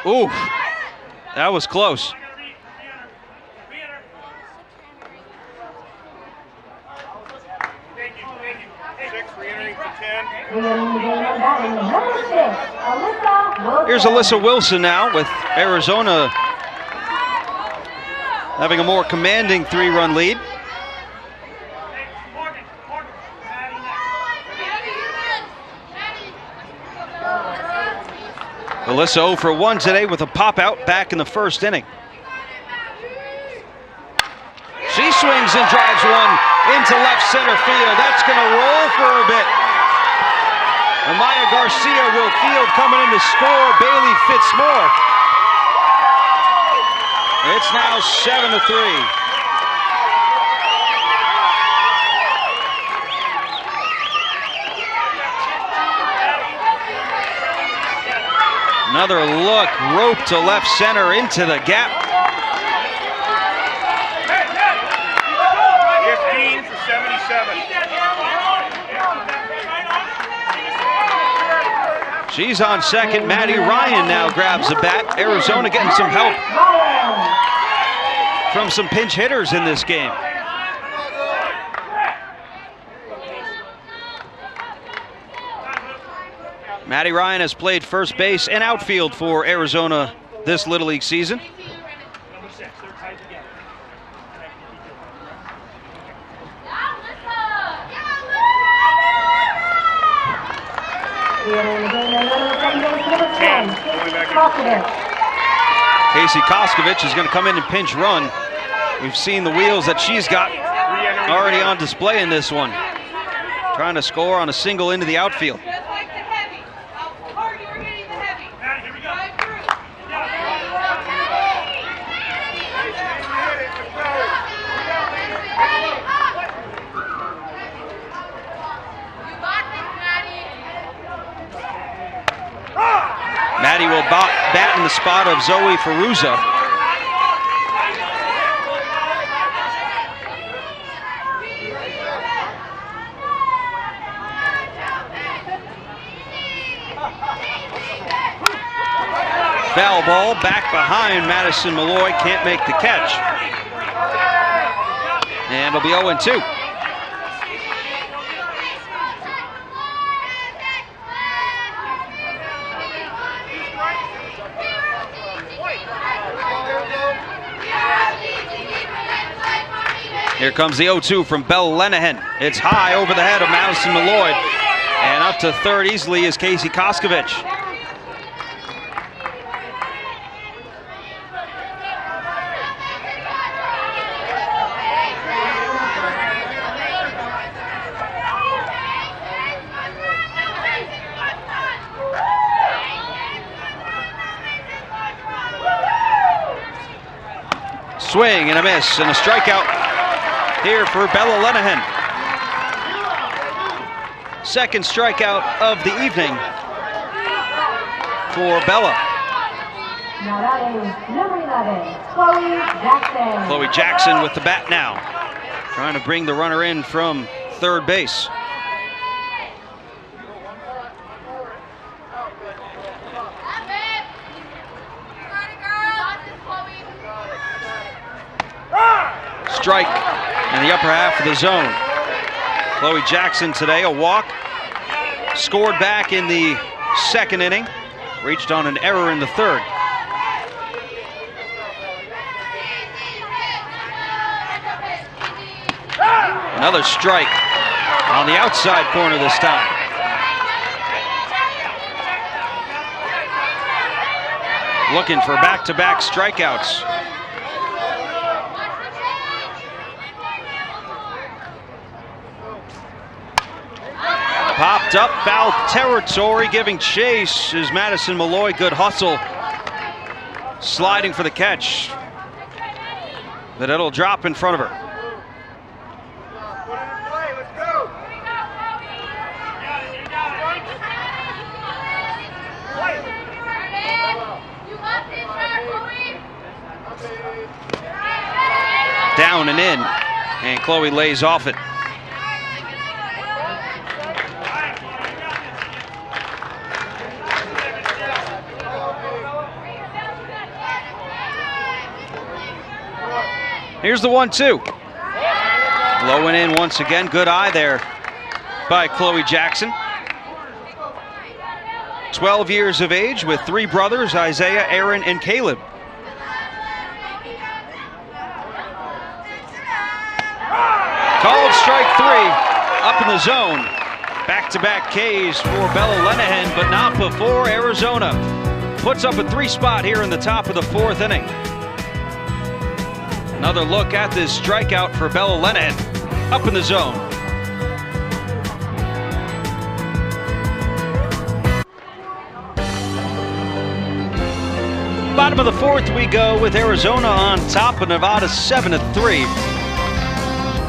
Ooh, that was close. Here's Alyssa Wilson now with Arizona having a more commanding 3-run lead. Alyssa 0 for 1 today with a pop out back in the 1st inning. She swings and drives one into left center field. That's going to roll for a bit. Amaya Garcia will field, coming in to score Bailey Fitzmore. It's now 7-3. Another look, rope to left center into the gap. 15 for 77. She's on second. Maddie Ryan now grabs the bat. Arizona getting some help from some pinch hitters in this game. Maddie Ryan has played first base and outfield for Arizona this Little League season. Casey Koskovich is going to come in and pinch run. We've seen the wheels that she's got already on display in this one. Trying to score on a single into the outfield. Maddie will bat in the spot of Zoe Ferruza. Foul ball back behind Madison Malloy, can't make the catch. And it'll be 0-2. Here comes the 0-2 from Bella Lenahan. It's high over the head of Madison Malloy. And up to third easily is Casey Koskovich. Swing and a miss and a strikeout here for Bella Lenahan. Second strikeout of the evening for Bella. Now that is number 11, Chloe Jackson. Chloe Jackson with the bat now, trying to bring the runner in from third base. Strike in the upper half of the zone. Chloe Jackson today, a walk. Scored back in the second inning. Reached on an error in the third. Another strike on the outside corner this time. Looking for back-to-back strikeouts. Popped up, foul territory, giving chase is Madison Malloy. Good hustle, sliding for the catch, but it'll drop in front of her. Down and in, and Chloe lays off it. Here's the 1-2. Low and in once again. Good eye there by Chloe Jackson. 12 years of age with three brothers, Isaiah, Aaron, and Caleb. Called strike three, up in the zone. Back-to-back Ks for Bella Lenahan, but not before Arizona puts up a three spot here in the top of the fourth inning. Another look at this strikeout for Bella Lenahan, up in the zone. Bottom of the fourth we go with Arizona on top of Nevada 7-3.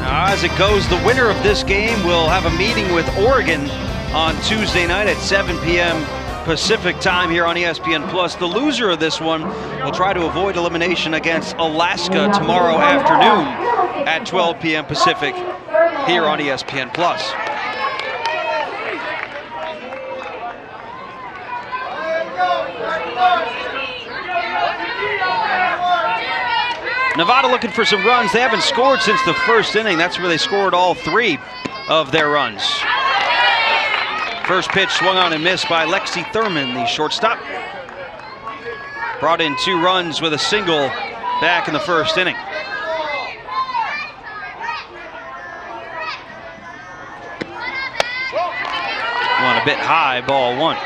Now, as it goes, the winner of this game will have a meeting with Oregon on Tuesday night at 7 p.m. Pacific time here on ESPN+. The loser of this one will try to avoid elimination against Alaska tomorrow afternoon at 12 p.m. Pacific here on ESPN+. Nevada looking for some runs. They haven't scored since the first inning. That's where they scored all 3 of their runs. First pitch swung on and missed by Lexi Thurman, the shortstop. Brought in 2 runs with a single back in the first inning. One a bit high, ball 1.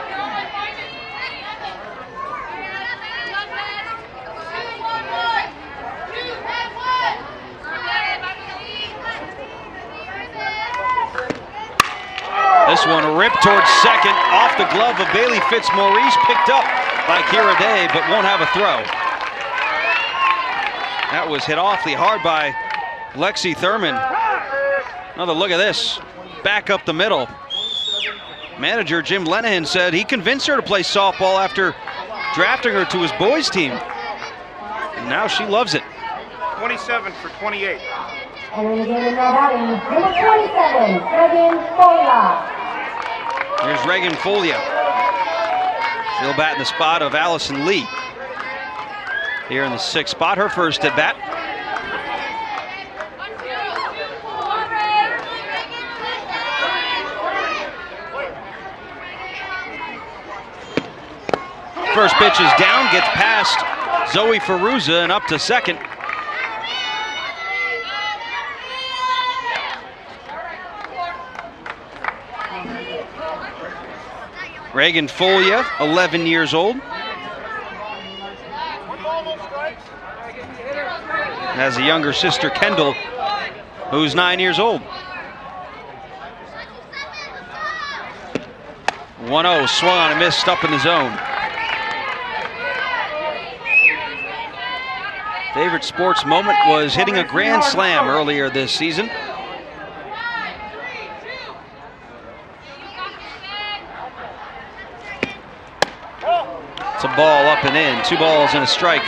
This one ripped towards second, off the glove of Bailey Fitzmaurice, picked up by Kira Day, but won't have a throw. That was hit awfully hard by Lexi Thurman. Another look at this, back up the middle. Manager Jim Lenahan said he convinced her to play softball after drafting her to his boys team. And now she loves it. 27 for 28. Entering the game in now batting, number 27, Reagan Folia. Here's Reagan Folia. She'll bat in the spot of Allison Lee. Here in the 6th spot, her first at bat. First pitch is down, gets past Zoe Ferruza and up to second. Reagan Folia, 11 years old. Has a younger sister, Kendall, who's 9 years old. 1-0, swung on and missed up in the zone. Favorite sports moment was hitting a grand slam earlier this season. It's a ball up and in, 2 balls and a strike.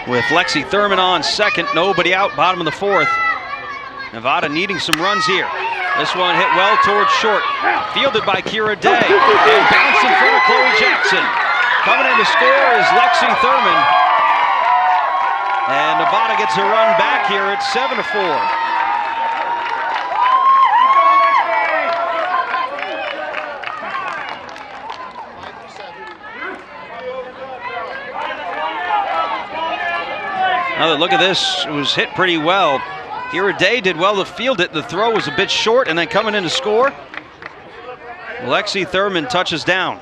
With Lexi Thurman on second, nobody out, bottom of the 4th. Nevada needing some runs here. This one hit well towards short, fielded by Kira Day, and bounced in front of Chloe Jackson. Coming in to score is Lexi Thurman. And Nevada gets a run back here at 7-4. Another look at this, it was hit pretty well. Kira Day did well to field it. The throw was a bit short, and then coming in to score, Lexi Thurman touches down.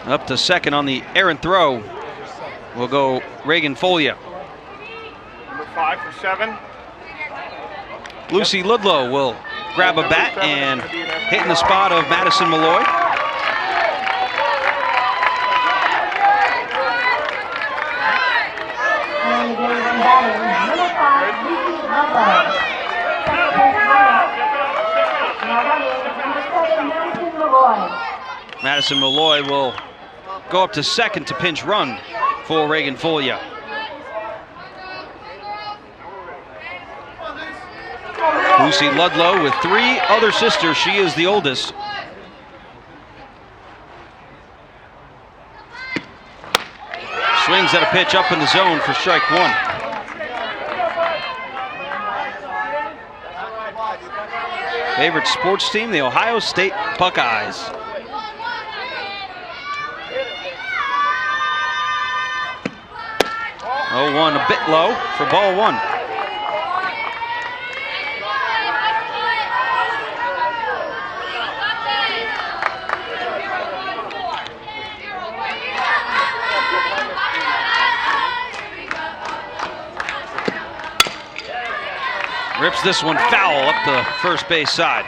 Up to second on the errant throw will go Reagan Folia. Number 5 for 7. Lucy Ludlow will grab a bat and hit in the spot of Madison Malloy. Madison Malloy will go up to second to pinch run for Reagan Folia. Lucy Ludlow with 3 other sisters. She is the oldest. Swings at a pitch up in the zone for strike 1. Favorite sports team, the Ohio State Buckeyes. Oh, 1 a bit low for ball 1. Rips this one foul up the first base side.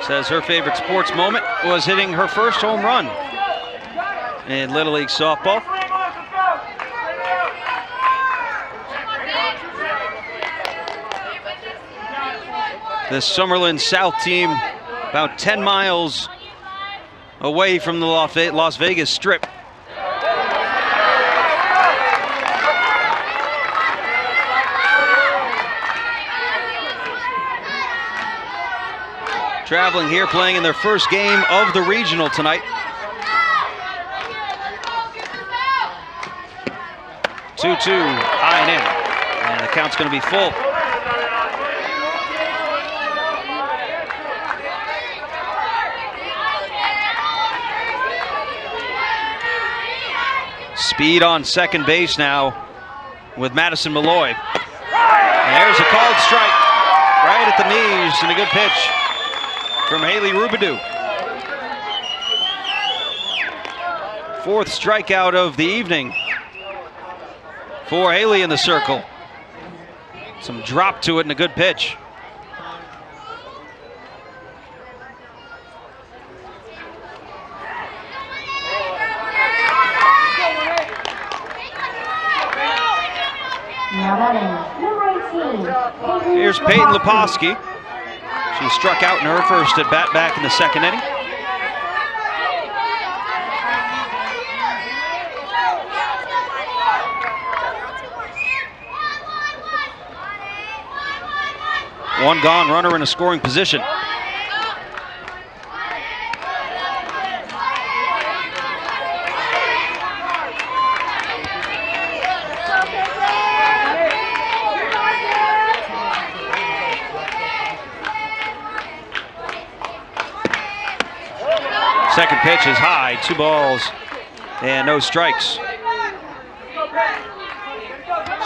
Says her favorite sports moment was hitting her first home run in Little League softball. The Summerlin South team about 10 miles away from the Las Vegas Strip. traveling here, playing in their first game of the regional tonight. 2-2, high and in. And the count's going to be full. Speed on second base now with Madison Malloy. And there's a called strike right at the knees, and a good pitch from Haley Rubidoux. Fourth strikeout of the evening for Haley in the circle. Some drop to it and a good pitch. Here's Peyton Leposki. She struck out in her first at bat back in the second inning. One gone, runner in a scoring position. Second pitch is high, 2 balls and no strikes.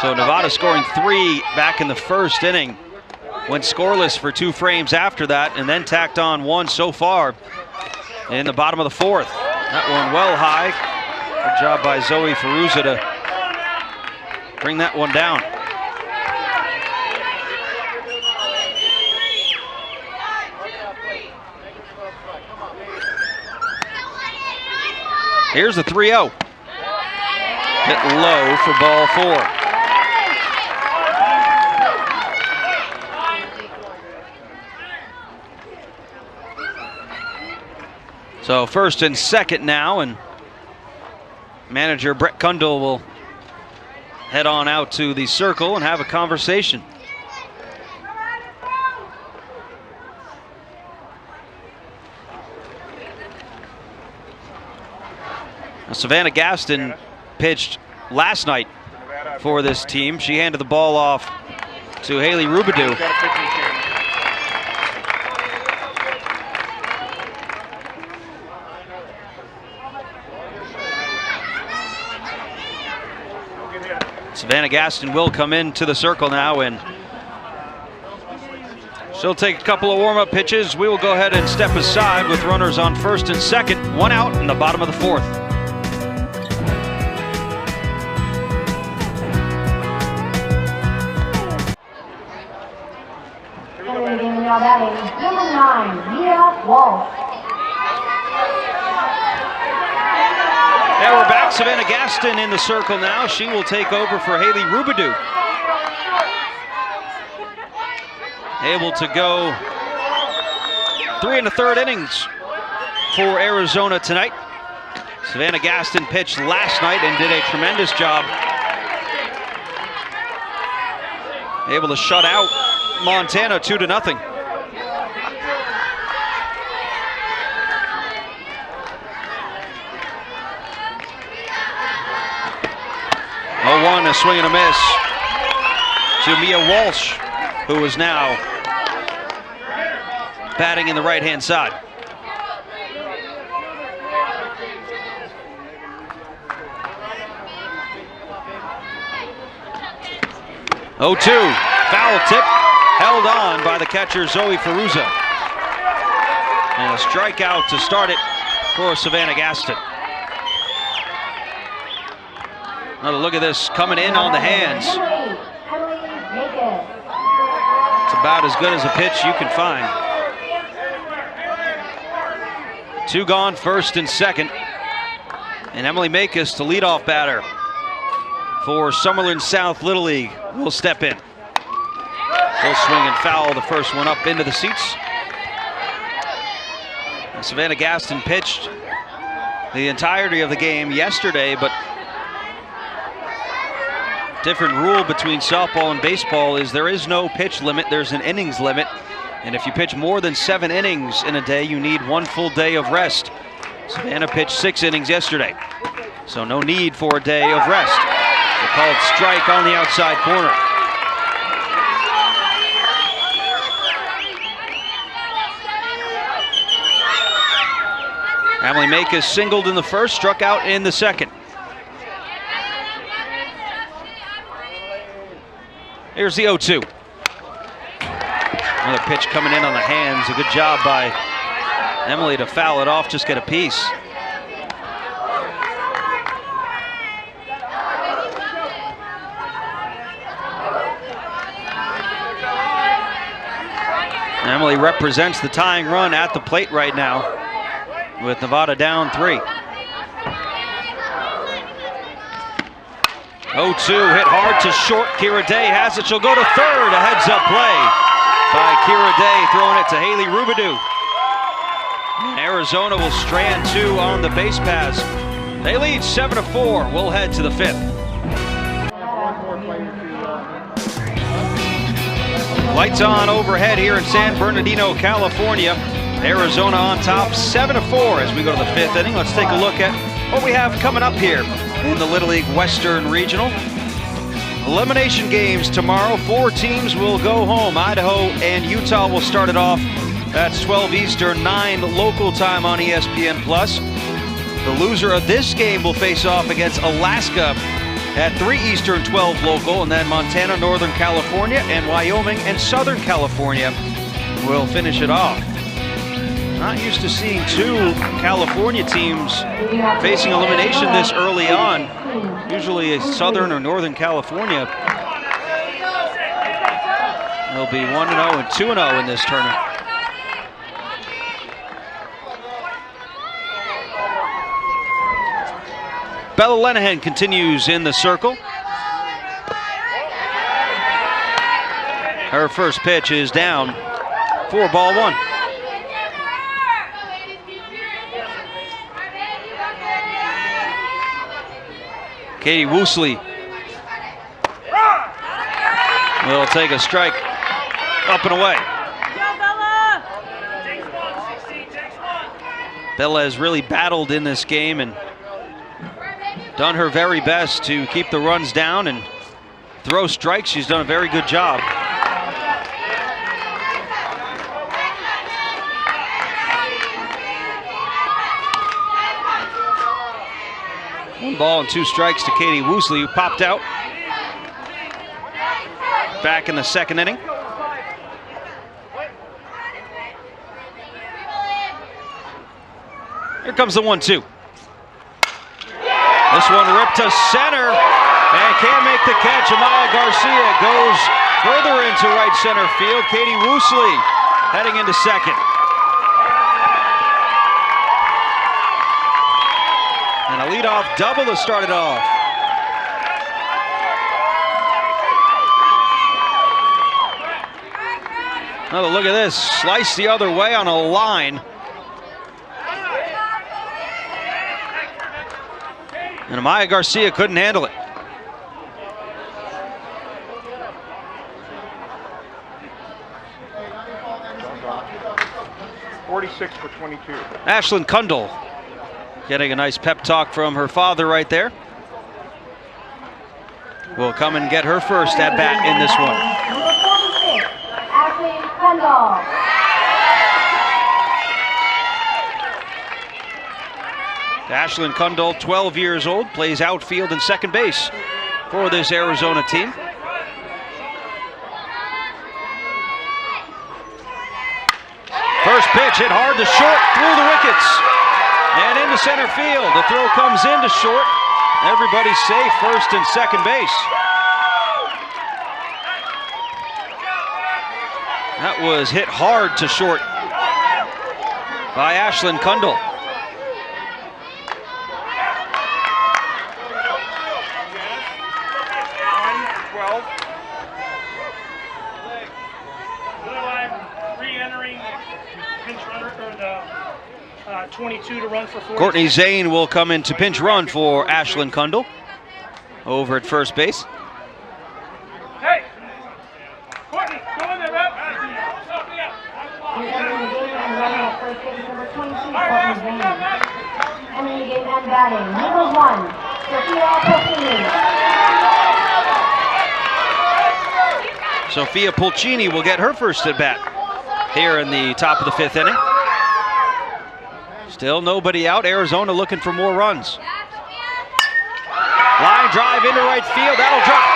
So Nevada scoring 3 back in the first inning. Went scoreless for 2 frames after that, and then tacked on 1 so far in the bottom of the 4th. That one well high. Good job by Zoe Ferruza to bring that one down. Here's the 3-0. Hit low for ball 4. So first and second now, and manager Brett Kundle will head on out to the circle and have a conversation. Savannah Gaston pitched last night for this team. She handed the ball off to Haley Rubidoux. Savannah Gaston will come into the circle now, and she'll take a couple of warm-up pitches. We will go ahead and step aside with runners on first and second. 1 out in the bottom of the 4th. Now batting, number 9, Mia Walsh. Yeah, we're back. Savannah Gaston in the circle now. She will take over for Haley Rubidoux. Able to go 3 1/3 innings for Arizona tonight. Savannah Gaston pitched last night and did a tremendous job. Able to shut out Montana 2-0. A swing and a miss to Mia Walsh, who is now batting in the right-hand side. Oh-2, foul tip, held on by the catcher Zoe Ferruza. And a strikeout to start it for Savannah Gaston. Another look at this coming in on the hands. It's about as good as a pitch you can find. 2 gone, first and second. And Emily Makis, the leadoff batter for Summerlin South Little League, will step in. Full swing and foul, the first one up into the seats. And Savannah Gaston pitched the entirety of the game yesterday, but different rule between softball and baseball is there is no pitch limit, there's an innings limit. And if you pitch more than 7 innings in a day, you need 1 full day of rest. Savannah pitched 6 innings yesterday, so no need for a day of rest. They called strike on the outside corner. Emily Makis singled in the first, struck out in the second. Here's the 0-2. Another pitch coming in on the hands. A good job by Emily to foul it off, just get a piece. Emily represents the tying run at the plate right now, with Nevada down 3. 0-2 hit hard to short. Kira Day has it. She'll go to third. A heads-up play by Kira Day, throwing it to Haley Rubidoux. And Arizona will strand 2 on the base pass. They lead 7-4. We'll head to the 5th. Lights on overhead here in San Bernardino, California. Arizona on top, 7-4 as we go to the 5th inning. Let's take a look at what we have coming up here in the Little League Western Regional. Elimination games tomorrow. 4 teams will go home. Idaho and Utah will start it off. That's 12 Eastern, 9 local time on ESPN+. The loser of this game will face off against Alaska at 3 Eastern, 12 local, and then Montana, Northern California, and Wyoming and Southern California will finish it off. Not used to seeing 2 California teams facing elimination this early on. Usually Southern or Northern California. They'll be 1-0 and 2-0 in this tournament. Bella Lenahan continues in the circle. Her first pitch is down for ball 1. Katie Woosley will take a strike up and away. Bella has really battled in this game and done her very best to keep the runs down and throw strikes. She's done a very good job. One ball and 2 strikes to Katie Woosley, who popped out back in the 2nd inning. Here comes the 1-2. This one ripped to center and can't make the catch. Amaya Garcia goes further into right center field. Katie Woosley heading into second. And a leadoff double to start it off. Another look at this. Slice the other way on a line. And Amaya Garcia couldn't handle it. .46 for 22. Ashlyn Kundal getting a nice pep talk from her father right there. Will come and get her first at bat in this one. Number 46, Ashlyn Kundal. Ashlyn Kundal, 12 years old, plays outfield and second base for this Arizona team. First pitch hit hard to short, through the wickets and into center field. The throw comes into short. Everybody's safe, first and second base. That was hit hard to short by Ashlyn Kundal. Re-entering pinch runner or the 22 to run for 4. Courtney Zane will come in to pinch run for Ashlyn Kundal over at first base. Hey, Courtney, go in there, rep. batting, number 1, Sophia Pulcini. Sophia Pulcini will get her first at bat here in the top of the 5th inning. Still nobody out. Arizona looking for more runs. Line drive into right field. That'll drop.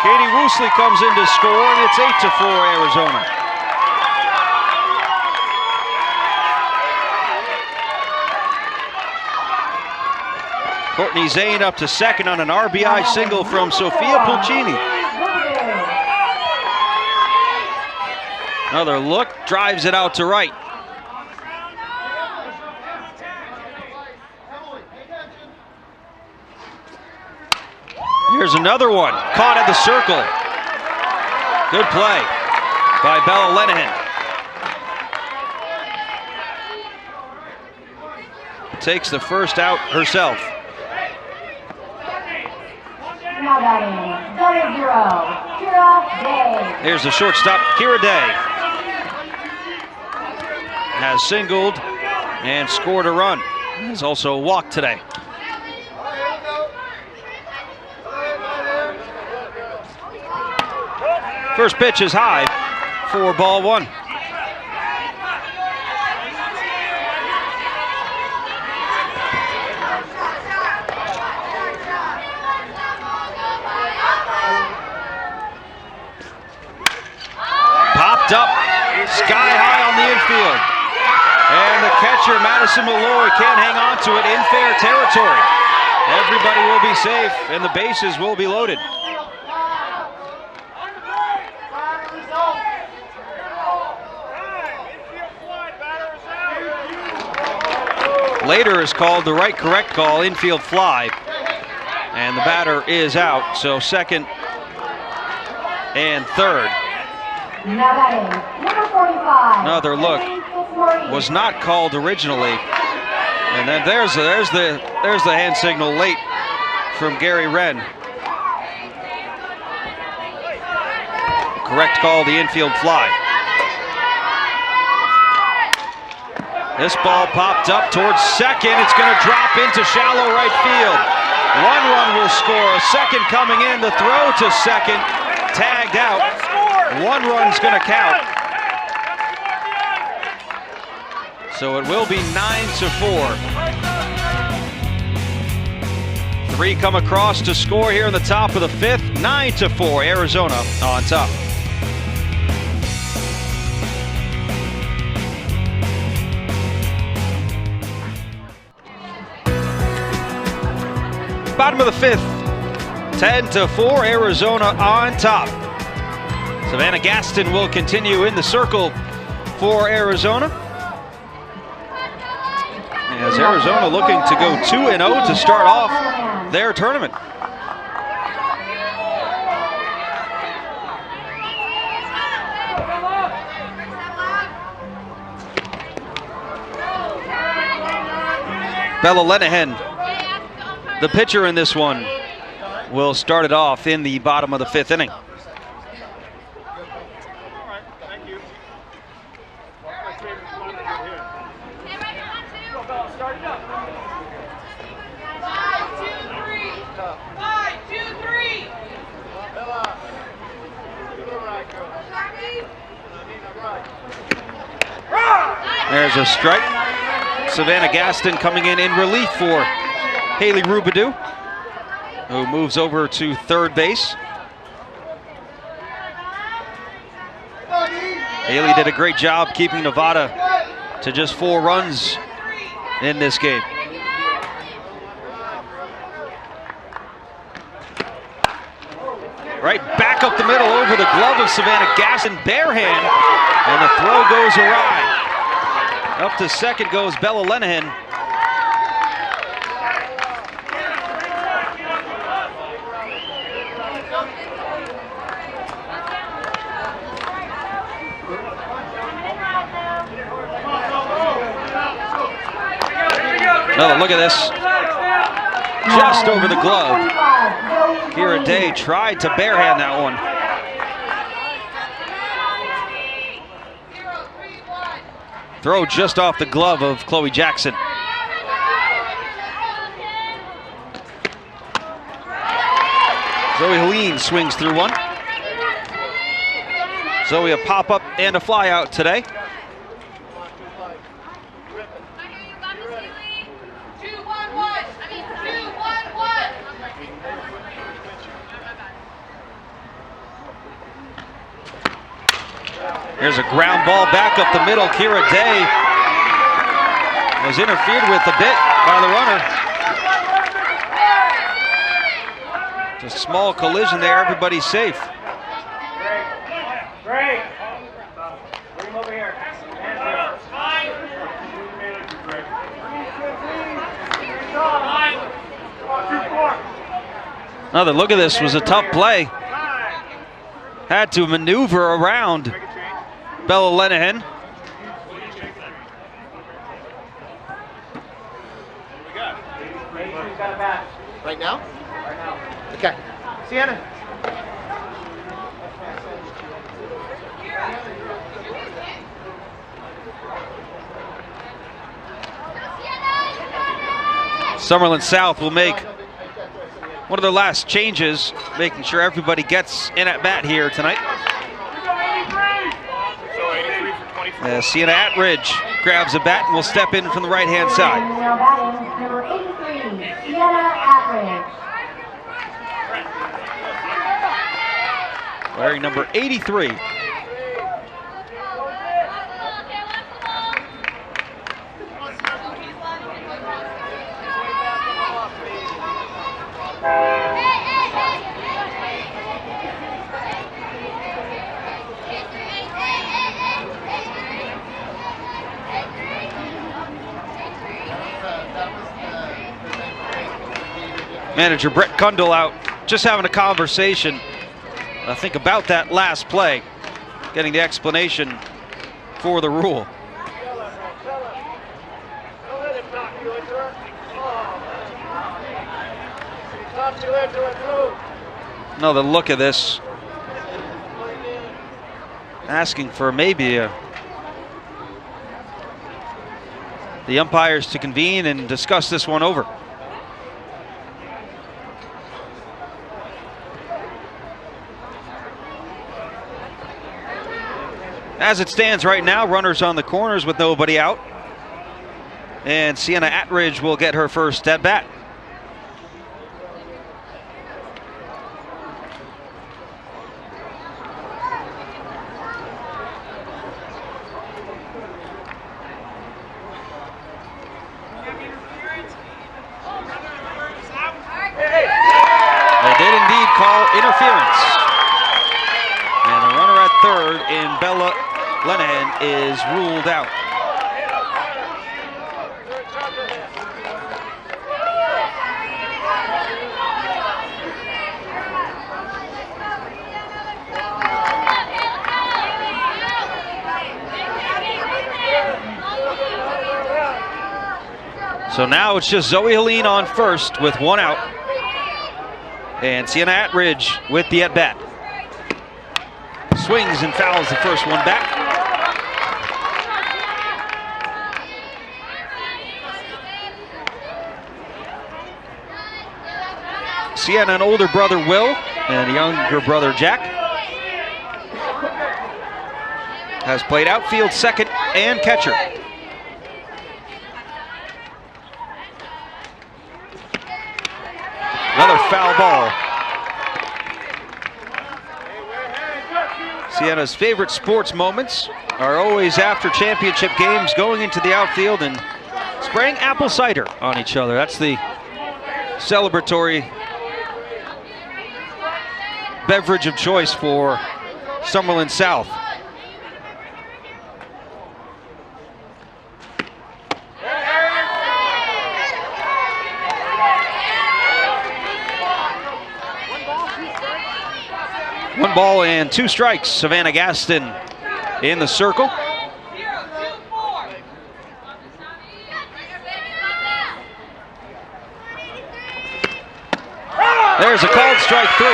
Katie Woosley comes in to score, and it's 8-4 Arizona. Courtney Zane up to second on an RBI single from Sophia Pulcini. Another look, drives it out to right. Here's another one, caught at the circle. Good play by Bella Lenihan. Takes the first out herself. Now batting, number 0, Kira Day. Here's the shortstop, Kira Day. Has singled and scored a run. Has also walked today. First pitch is high for ball 1. Popped up, sky high on the infield. And the catcher, Madison Malloy, can't hang on to it in fair territory. Everybody will be safe and the bases will be loaded. Later is called the right correct call, infield fly. And the batter is out, so second and third. Now batting, number 45. Another look. Was not called originally. And then there's the hand signal late from Gary Wren. Correct call, the infield fly. This ball popped up towards second. It's going to drop into shallow right field. 1 run will score. A second coming in. The throw to second. Tagged out. 1 run's going to count. So it will be 9-4. 3 come across to score here in the top of the 5th. 9-4, Arizona on top. Bottom of the 5th, 10-4, Arizona on top. Savannah Gaston will continue in the circle for Arizona. As Arizona looking to go 2-0 to start off their tournament. Bella Lenihan, the pitcher in this one, will start it off in the bottom of the 5th inning. There's a strike. Savannah Gaston coming in relief for Haley Rubidou, who moves over to third base. Haley did a great job keeping Nevada to just 4 runs in this game. Right back up the middle over the glove of Savannah Gaston, bare hand, and the throw goes awry. Up to second goes Bella Lenihan. Another look at this. Just over the glove. Kira Day tried to barehand that one. Throw just off the glove of Chloe Jackson. Zoe Helene swings through one. Zoe a pop-up and a fly-out today. Here's a ground ball back up the middle. Kira Day was interfered with a bit by the runner. Just a small collision there, everybody's safe. Greg, bring him over here. Another look at this, was a tough play. Had to maneuver around Bella Lenahan. Right now? Right now. Okay. Sienna. Summerlin South will make one of their last changes, making sure everybody gets in at bat here tonight. Sienna Attridge grabs a bat and will step in from the right-hand side. Now batting, number 83, Sienna Attridge. Wearing number 83. Manager Brett Kundle out just having a conversation, I think, about that last play, getting the explanation for the rule. Another look at this, asking for maybe the umpires to convene and discuss this one over. As it stands right now, runners on the corners with nobody out. And Sienna Attridge will get her first at bat. They did indeed call interference. And the runner at third in Bella Lenahan is ruled out. So now it's just Zoe Helene on first with one out. And Sienna Attridge with the at-bat. Swings and fouls the first one back. Sienna, an older brother, Will, and a younger brother, Jack, has played outfield, second, and catcher. Another foul ball. Sienna's favorite sports moments are always after championship games, going into the outfield and spraying apple cider on each other. That's the celebratory beverage of choice for Summerlin South. One ball and two strikes. Savannah Gaston in the circle. There's a called strike three,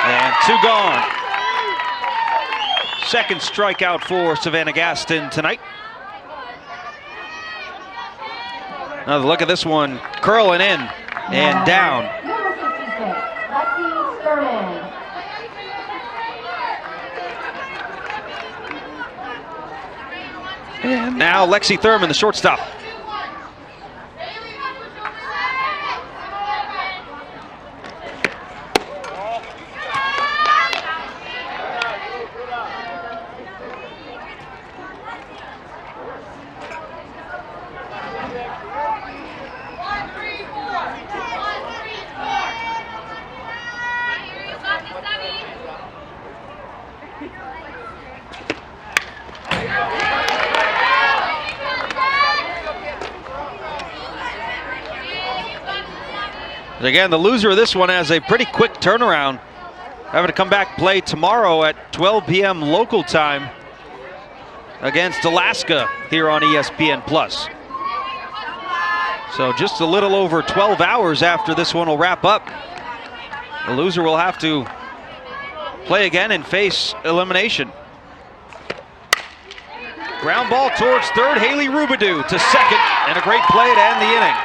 and two gone. Second strikeout for Savannah Gaston tonight. Another look at this one, curling in and down. Number 66, Lexi Thurman. And now Lexi Thurman, the shortstop. And again, the loser of this one has a pretty quick turnaround. Having to come back play tomorrow at 12 p.m. local time against Alaska here on ESPN+. So just a little over 12 hours after this one will wrap up, the loser will have to play again and face elimination. Ground ball towards third, Haley Rubidou to second, and a great play to end the inning.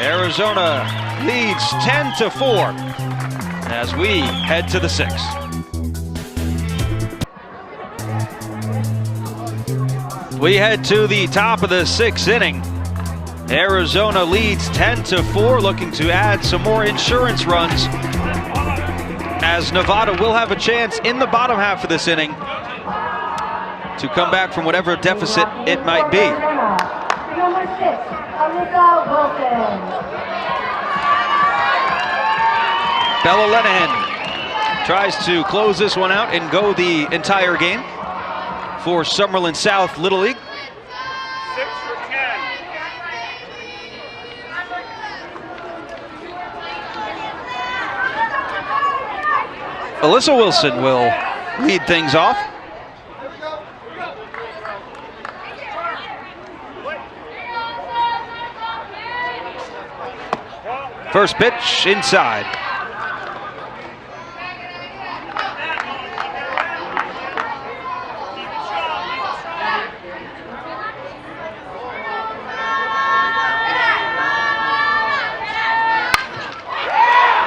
Arizona leads 10-4 as we head to the sixth. We head to the top of the sixth inning. Arizona leads 10-4, looking to add some more insurance runs, as Nevada will have a chance in the bottom half of this inning to come back from whatever deficit it might be. Number 6, Alyssa Wilson. Bella Lenehan tries to close this one out and go the entire game for Summerlin South Little League. 6 for 10. Alyssa Wilson will lead things off. First pitch inside.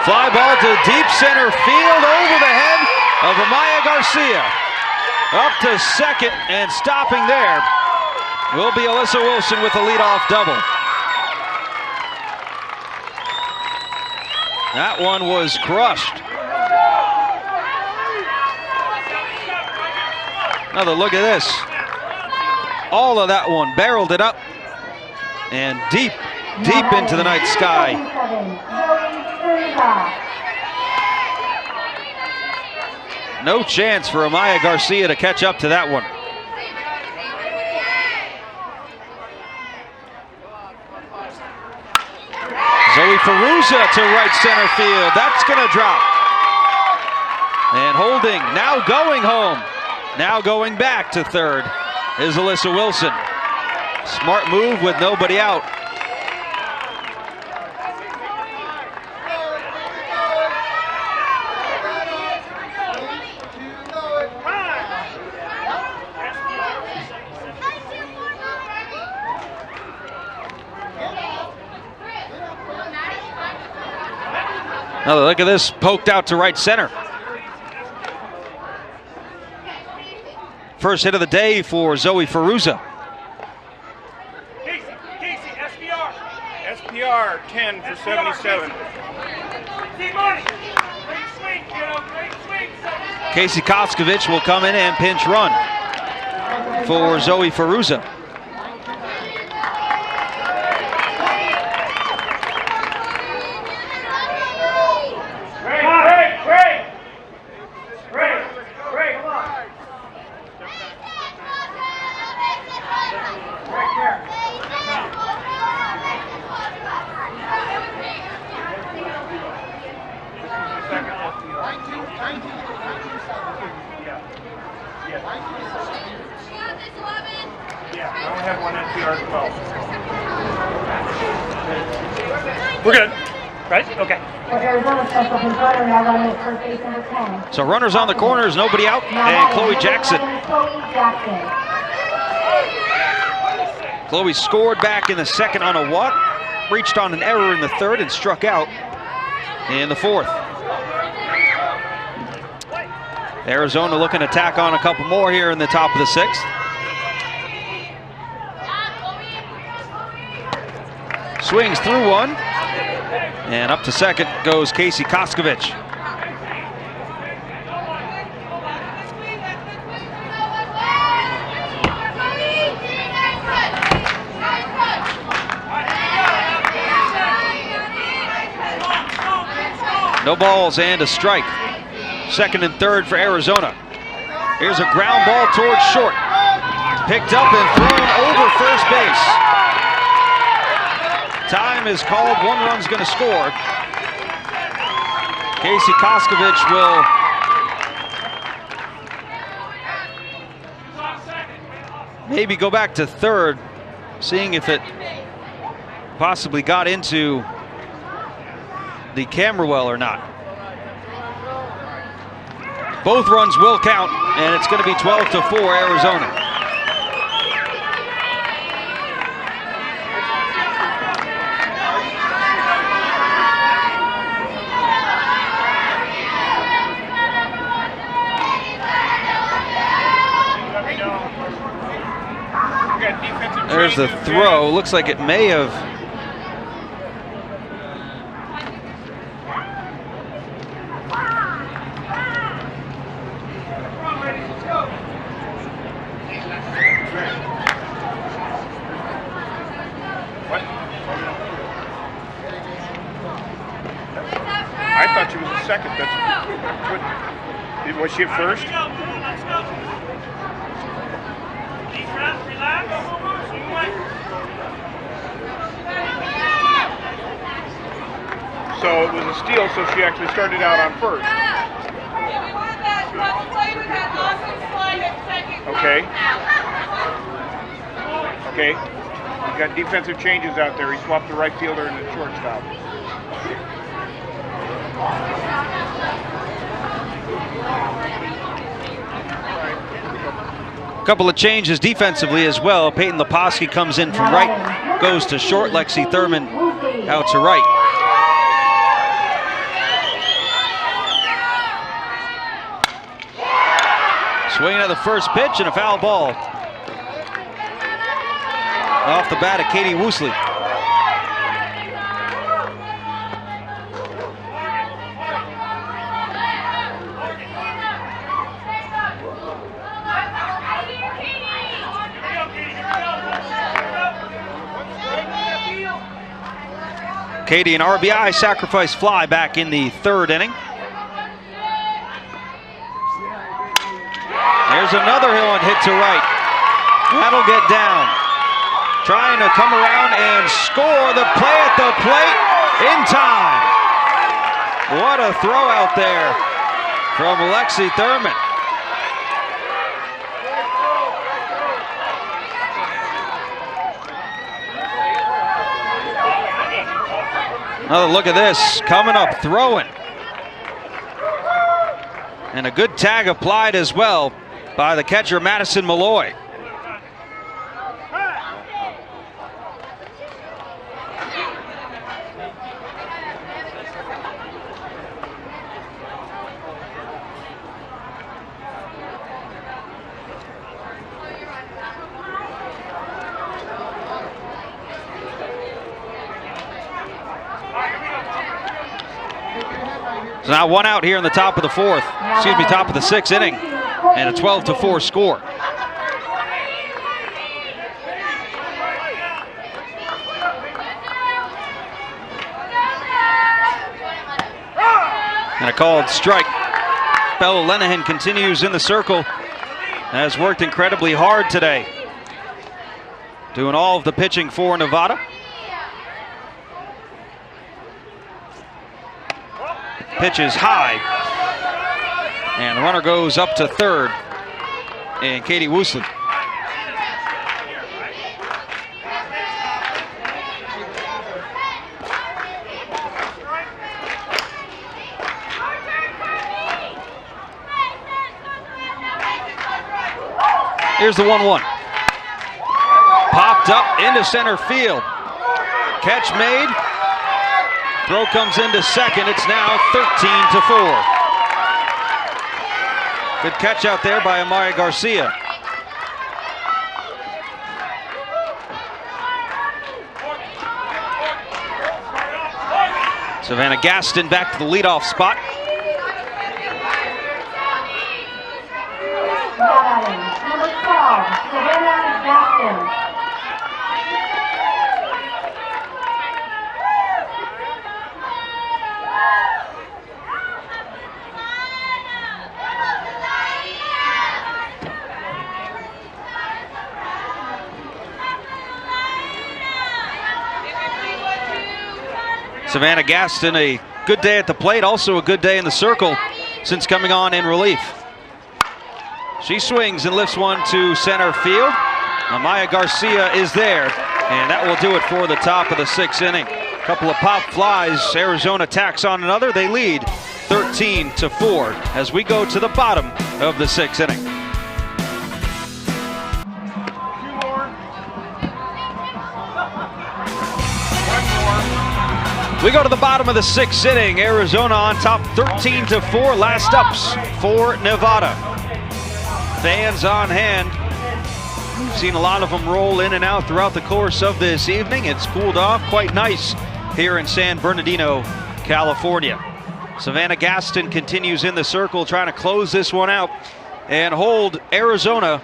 Fly ball to deep center field over the head of Amaya Garcia. Up to second and stopping there will be Alyssa Wilson with a leadoff double. That one was crushed. Another look at this. All of that one barreled it up and deep into the night sky. No chance for Amaya Garcia to catch up to that one. Zoe Ferruza to right center field. That's going to drop. And holding, now going home. Now going back to third is Alyssa Wilson. Smart move with nobody out. Another look at this, poked out to right center. First hit of the day for Zoe Ferruza. Casey, SPR. SPR, 10 for 77. Casey Koskovich will come in and pinch run for Zoe Ferruza. We're good, right? Okay. So runners on the corners, nobody out, and Chloe Jackson. Chloe scored back in the second on a walk, reached on an error in the third, and struck out in the fourth. Arizona looking to tack on a couple more here in the top of the sixth. Swings through one, and up to second goes Casey Koskovich. No balls and a strike. Second and third for Arizona. Here's a ground ball towards short. Picked up and thrown over first base. Time is called, one run's gonna score. Casey Koskovich will maybe go back to third, seeing if it possibly got into the camera well or not. Both runs will count, and it's going to be 12-4 Arizona. There's the throw. Looks like it may have. I thought she was a second. Was she at first? So it was a steal, so she actually started out on first. Okay. Okay. He's got defensive changes out there. He swapped the right fielder and the shortstop. A couple of changes defensively as well. Peyton Leposki comes in from right, goes to short. Lexi Thurman out to right. Swinging at the first pitch and a foul ball. Off the bat of Katie Woosley. Katie, an RBI sacrifice fly back in the third inning. There's another one hit to right. That'll get down. Trying to come around and score the play at the plate in time. What a throw out there from Lexi Thurman. Another look at this, coming up, throwing. And a good tag applied as well by the catcher, Madison Malloy. So now one out here in the top of the fourth, top of the sixth inning, and a 12-4 score. And a called strike. Bella Lenahan continues in the circle, has worked incredibly hard today, doing all of the pitching for Nevada. Pitch is high, and the runner goes up to third, and Katie Woosley. Here's the 1-1. Pop Popped up into center field. Catch made. Throw comes into second. It's now 13-4. Good catch out there by Amaya Garcia. Savannah Gaston back to the leadoff spot. Number 12, Savannah Gaston. Savannah Gaston, a good day at the plate, also a good day in the circle since coming on in relief. She swings and lifts one to center field. Amaya Garcia is there, and that will do it for the top of the 6th inning. Couple of pop flies, Arizona tacks on another. They lead 13-4 as we go to the bottom of the 6th inning. We go to the bottom of the 6th inning. Arizona on top 13-4. Last ups for Nevada. Fans on hand. We've seen a lot of them roll in and out throughout the course of this evening. It's cooled off quite nice here in San Bernardino, California. Savannah Gaston continues in the circle, trying to close this one out and hold Arizona.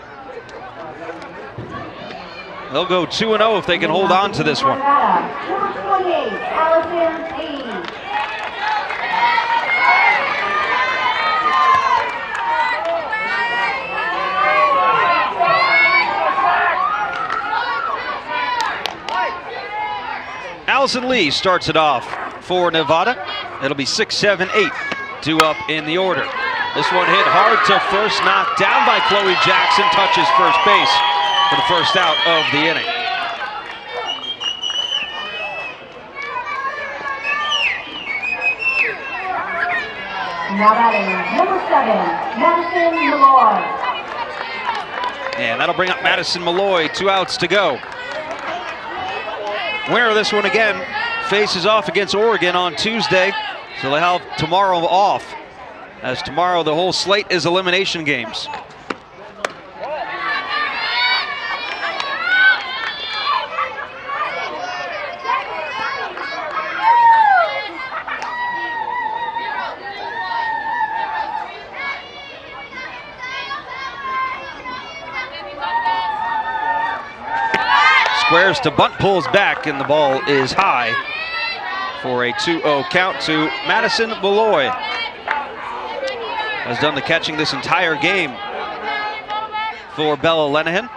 They'll go 2-0 if they can hold on to this one. Number 28, Allison Lee. Allison Lee starts it off for Nevada. It'll be 6, 7, 8, 2 up in the order. This one hit hard to first, knocked down by Chloe Jackson, touches first base for the first out of the inning. Now batting, number 7, Madison Malloy. And that'll bring up Madison Malloy, 2 outs to go. Winner of this one again faces off against Oregon on Tuesday, so they'll have tomorrow off, as tomorrow the whole slate is elimination games. Squares to bunt, pulls back, and the ball is high for a 2-0 count to Madison Malloy. Has done the catching this entire game for Bella Lenahan.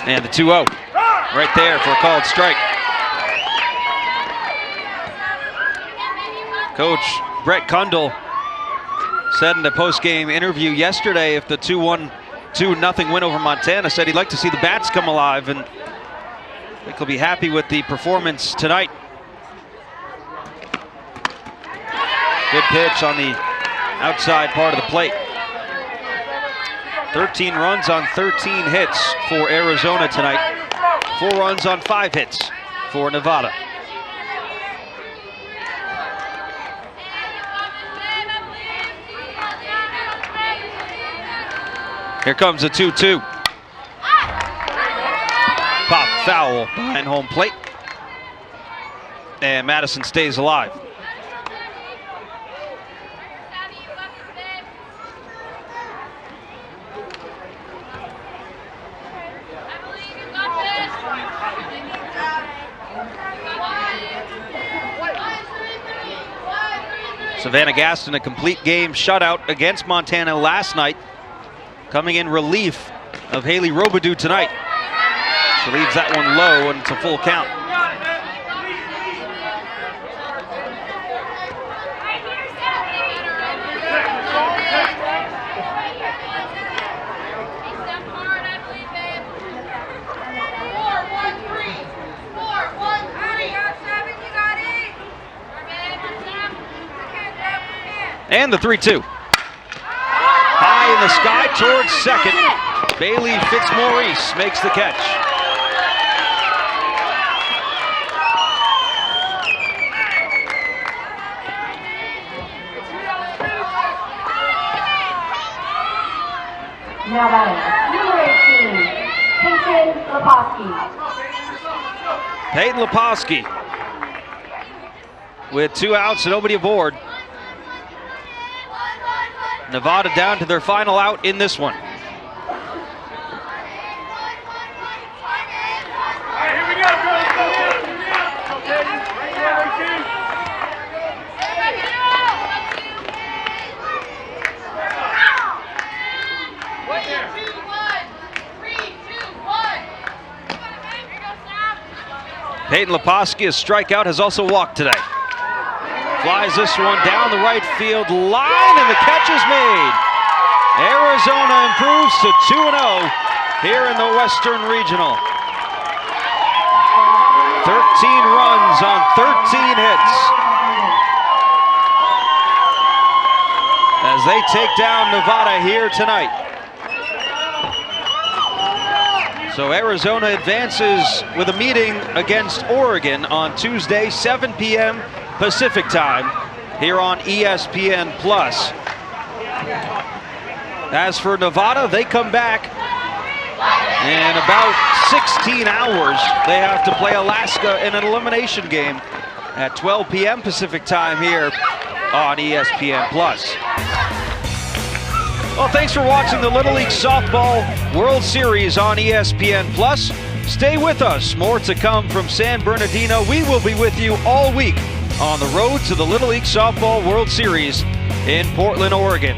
And the 2-0 right there for a called strike. Coach Brett Kundle said in the post-game interview yesterday, if the 2-0 win over Montana, said he'd like to see the bats come alive, and I think he'll be happy with the performance tonight. Good pitch on the outside part of the plate. 13 runs on 13 hits for Arizona tonight. 4 runs on 5 hits for Nevada. Here comes a 2-2. Pop foul behind home plate. And Madison stays alive. Savannah Gaston, a complete game shutout against Montana last night, coming in relief of Haley Robidoux tonight. She leaves that one low, and it's a full count. And the 3-2. High in the sky towards second. Bailey Fitzmaurice makes the catch. Now batting, number 18, Peyton Leposki. Peyton Leposki with 2 outs and nobody aboard. Nevada down to their final out in this one. Peyton Leposki, a strikeout, has also walked today. Flies this one down the right field line, and the catch is made. Arizona improves to 2-0 here in the Western Regional. 13 runs on 13 hits as they take down Nevada here tonight. So Arizona advances with a meeting against Oregon on Tuesday, 7 p.m. Pacific time here on ESPN+. As for Nevada, they come back in about 16 hours. They have to play Alaska in an elimination game at 12 p.m. Pacific time here on ESPN+. Well, thanks for watching the Little League Softball World Series on ESPN+. Stay with us. More to come from San Bernardino. We will be with you all week on the road to the Little League Softball World Series in Portland, Oregon.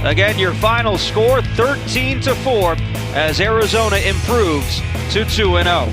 Again, your final score, 13-4, as Arizona improves to 2-0.